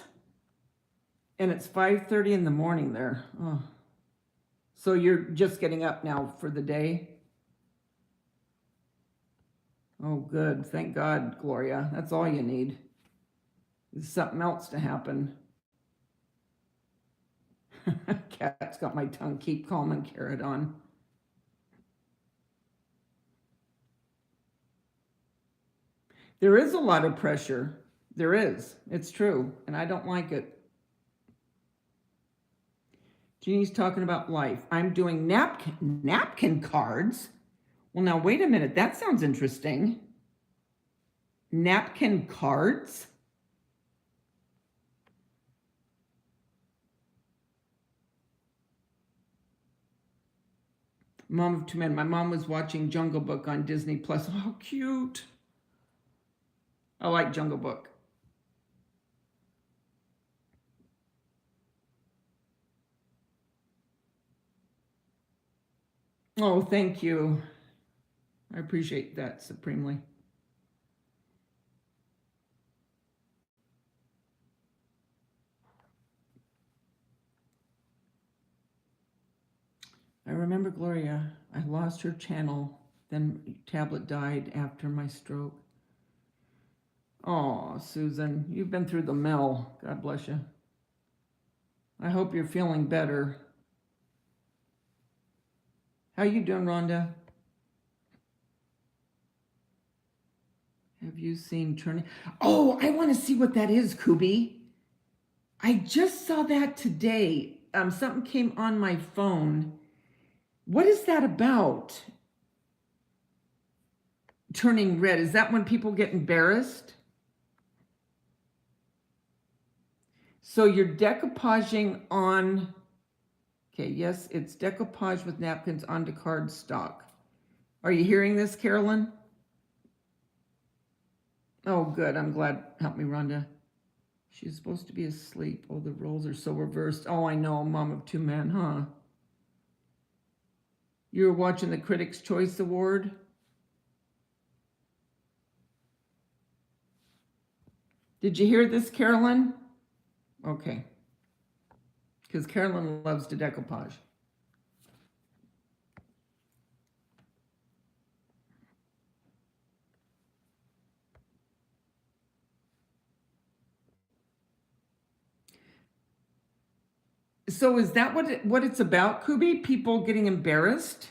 and it's 5:30 in the morning there. Oh. So you're just getting up now for the day? Oh, good. Thank God, Gloria. That's all you need. There's something else to happen. Cat's got my tongue. Keep calm and carrot on. There is a lot of pressure. There is. It's true. And I don't like it. Jeannie's talking about life. I'm doing napkin cards. Well, now, wait a minute. That sounds interesting. Napkin cards? Mom of two men. My mom was watching Jungle Book on Disney Plus. Oh, cute. I like Jungle Book. Oh, thank you. I appreciate that supremely. I remember Gloria. I lost her channel. Then tablet died after my stroke. Oh, Susan, you've been through the mill. God bless you. I hope you're feeling better. How you doing, Rhonda? Have you seen Turning? Oh, I want to see what that is, Kubi. I just saw that today. Something came on my phone. What is that about? Turning red. Is that when people get embarrassed? So you're decoupaging on, okay, yes, it's decoupage with napkins onto cardstock. Are you hearing this, Carolyn? Oh, good. I'm glad. Help me, Rhonda. She's supposed to be asleep. Oh, the roles are so reversed. Oh, I know. Mom of two men, huh? You were watching the Critics' Choice Award? Did you hear this, Carolyn? Okay. Because Carolyn loves to decoupage. So is that what it's about, Kubi? People getting embarrassed?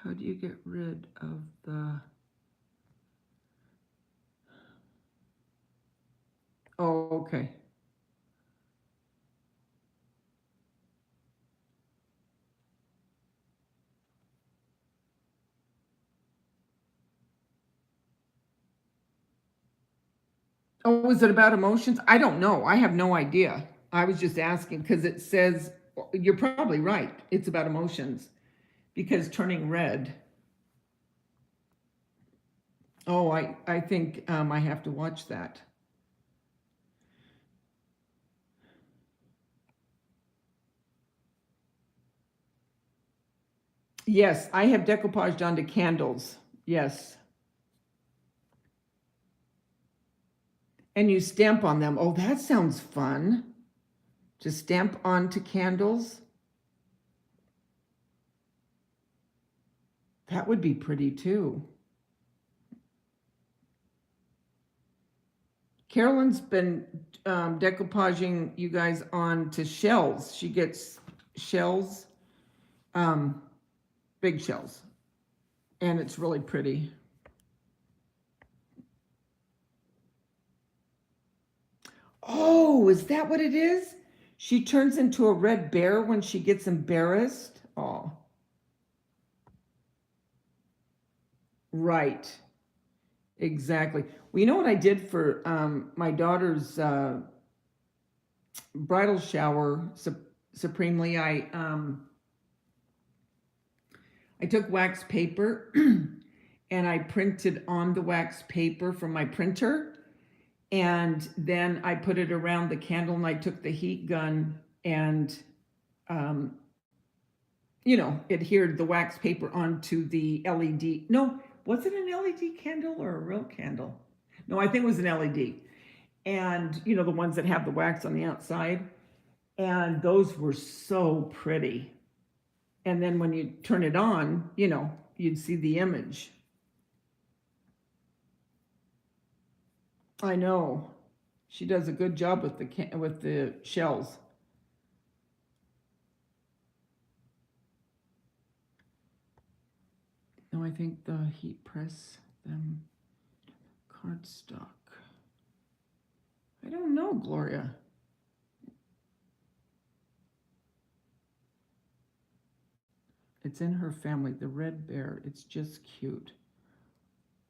How do you get rid of the... Oh, okay. Oh, is it about emotions? I don't know. I have no idea. I was just asking because it says, you're probably right. It's about emotions because turning red. Oh, I think I have to watch that. Yes, I have decoupaged onto candles. Yes. And you stamp on them. Oh, that sounds fun. To stamp onto candles. That would be pretty too. Carolyn's been decoupaging you guys onto shells. She gets shells, big shells, and it's really pretty. Oh, is that what it is? She turns into a red bear when she gets embarrassed. Oh, right. Exactly. Well, you know what I did for my daughter's bridal shower supremely? I took wax paper and I printed on the wax paper from my printer, and then I put it around the candle, and I took the heat gun and um, adhered the wax paper onto the LED. No, was it an LED candle or a real candle? No, I think it was an LED. And the ones that have the wax on the outside. And those were so pretty. And then when you turn it on, you'd see the image. I know. She does a good job with the shells. No, I think the heat press them cardstock. I don't know, Gloria. It's in her family, the red bear. It's just cute.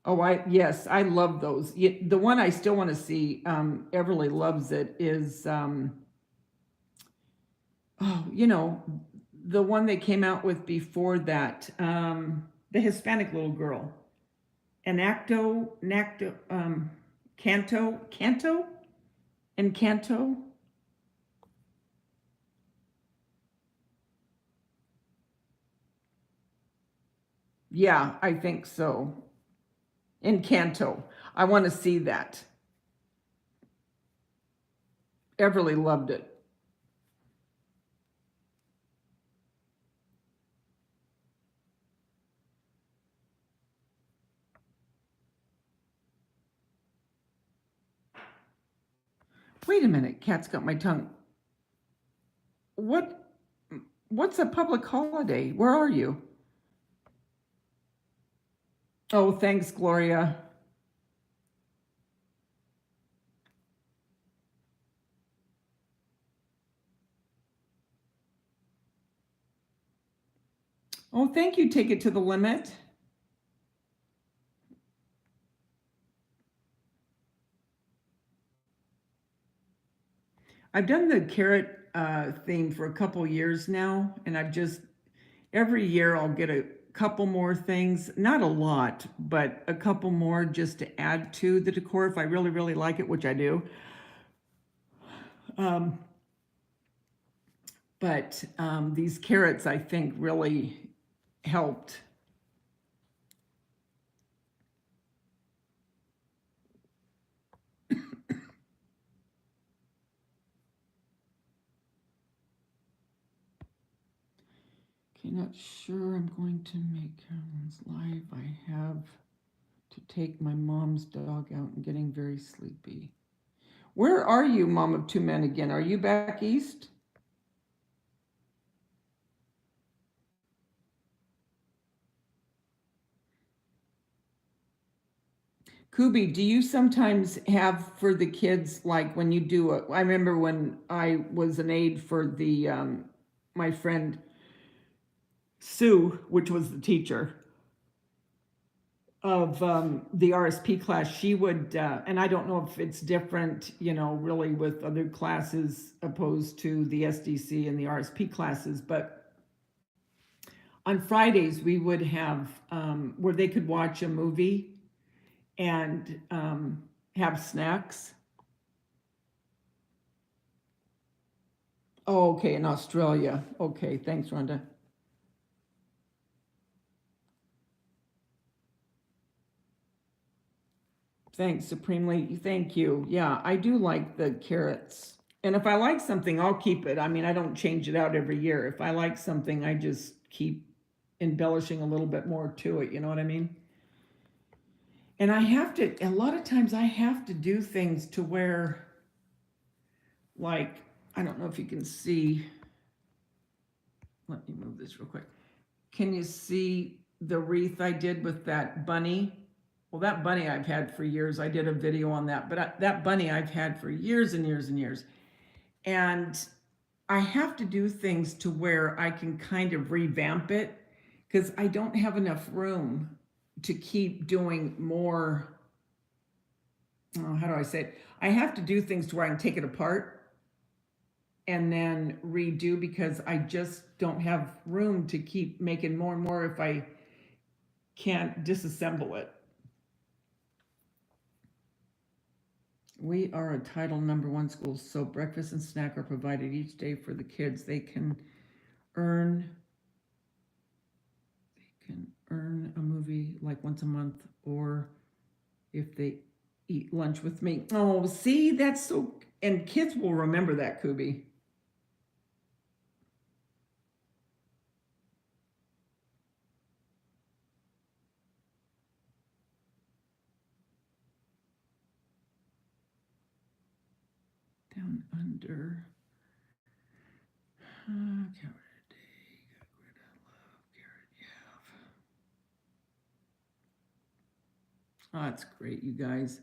Oh, yes, I love those. The one I still want to see, Everly loves it, is the one they came out with before that, the Hispanic little girl. Enacto, Canto, Encanto. Yeah, I think so. Encanto. I want to see that. Everly loved it. Wait a minute, cat's got my tongue. What? What's a public holiday? Where are you? Oh, thanks, Gloria. Oh, thank you. Take it to the limit. I've done the carrot theme for a couple years now, and every year I'll get a couple more things, not a lot, but a couple more just to add to the decor if I really, really like it, which I do. Um, but these carrots, I think, really helped. Okay, not sure I'm going to make Carolyn's live. I have to take my mom's dog out and getting very sleepy. Where are you, mom of two men again? Are you back east? Kubi, do you sometimes have for the kids, like when you do I remember when I was an aide for the my friend Sue, which was the teacher of the RSP class, she would, and I don't know if it's different, really with other classes opposed to the SDC and the RSP classes, but on Fridays we would have where they could watch a movie and have snacks. Oh, okay, in Australia. Okay, thanks, Rhonda. Thanks, Supremely. Thank you. Yeah, I do like the carrots. And if I like something, I'll keep it. I mean, I don't change it out every year. If I like something, I just keep embellishing a little bit more to it. You know what I mean? And a lot of times, I have to do things to where, like, I don't know if you can see. Let me move this real quick. Can you see the wreath I did with that bunny? Well, that bunny I've had for years. I did a video on that, but that bunny I've had for years and years and years. And I have to do things to where I can kind of revamp it because I don't have enough room to keep doing more. Oh, how do I say it? I have to do things to where I can take it apart and then redo because I just don't have room to keep making more and more if I can't disassemble it. We are a Title #1 school, so breakfast and snack are provided each day for the kids. They can earn a movie like once a month, or if they eat lunch with me. Oh, see, that's so, and kids will remember that, Kubi. Down under. Carrot a day. Got rid of love. Carrot, yeah. Oh, that's great, you guys.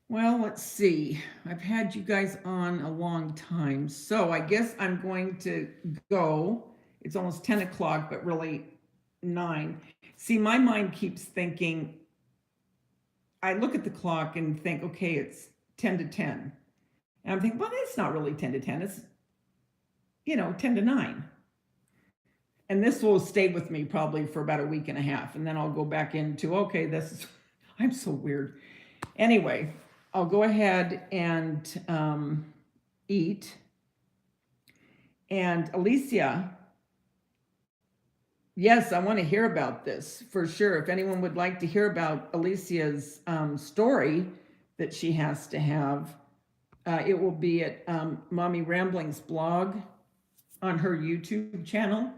Well, let's see. I've had you guys on a long time, so I guess I'm going to go. It's almost 10 o'clock, but really 9. See, my mind keeps thinking, I look at the clock and think, okay, it's 10 to 10. And I'm thinking, well, it's not really 10 to 10. It's, 10 to 9. And this will stay with me probably for about a week and a half. And then I'll go back into, okay, I'm so weird. Anyway, I'll go ahead and eat. And Alicia, yes, I want to hear about this for sure. If anyone would like to hear about Alicia's story that she has to have, it will be at Mommy Rambling's blog on her YouTube channel,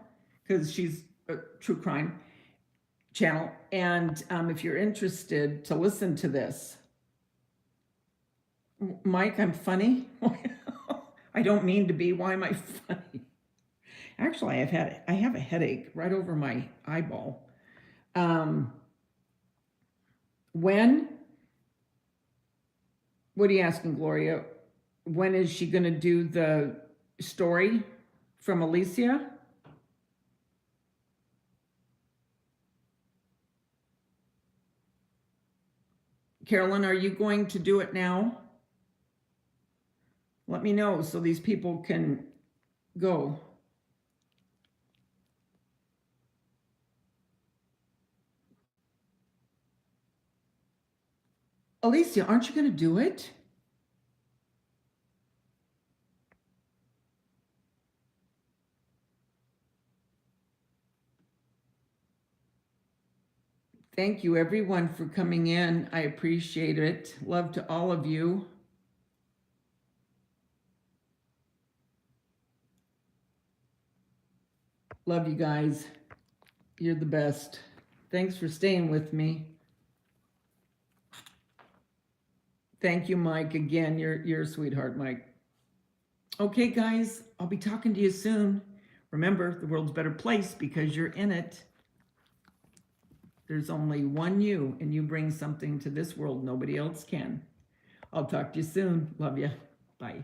because she's a true crime channel. And if you're interested to listen to this, Mike, I'm funny. I don't mean to be. Why am I funny? Actually, I have a headache right over my eyeball. When? What are you asking, Gloria? When is she going to do the story from Alicia? Carolyn, are you going to do it now? Let me know so these people can go. Alicia, aren't you going to do it? Thank you, everyone, for coming in. I appreciate it. Love to all of you. Love you guys. You're the best. Thanks for staying with me. Thank you, Mike. Again, you're a sweetheart, Mike. Okay, guys, I'll be talking to you soon. Remember, the world's a better place because you're in it. There's only one you, and you bring something to this world nobody else can. I'll talk to you soon. Love you. Bye.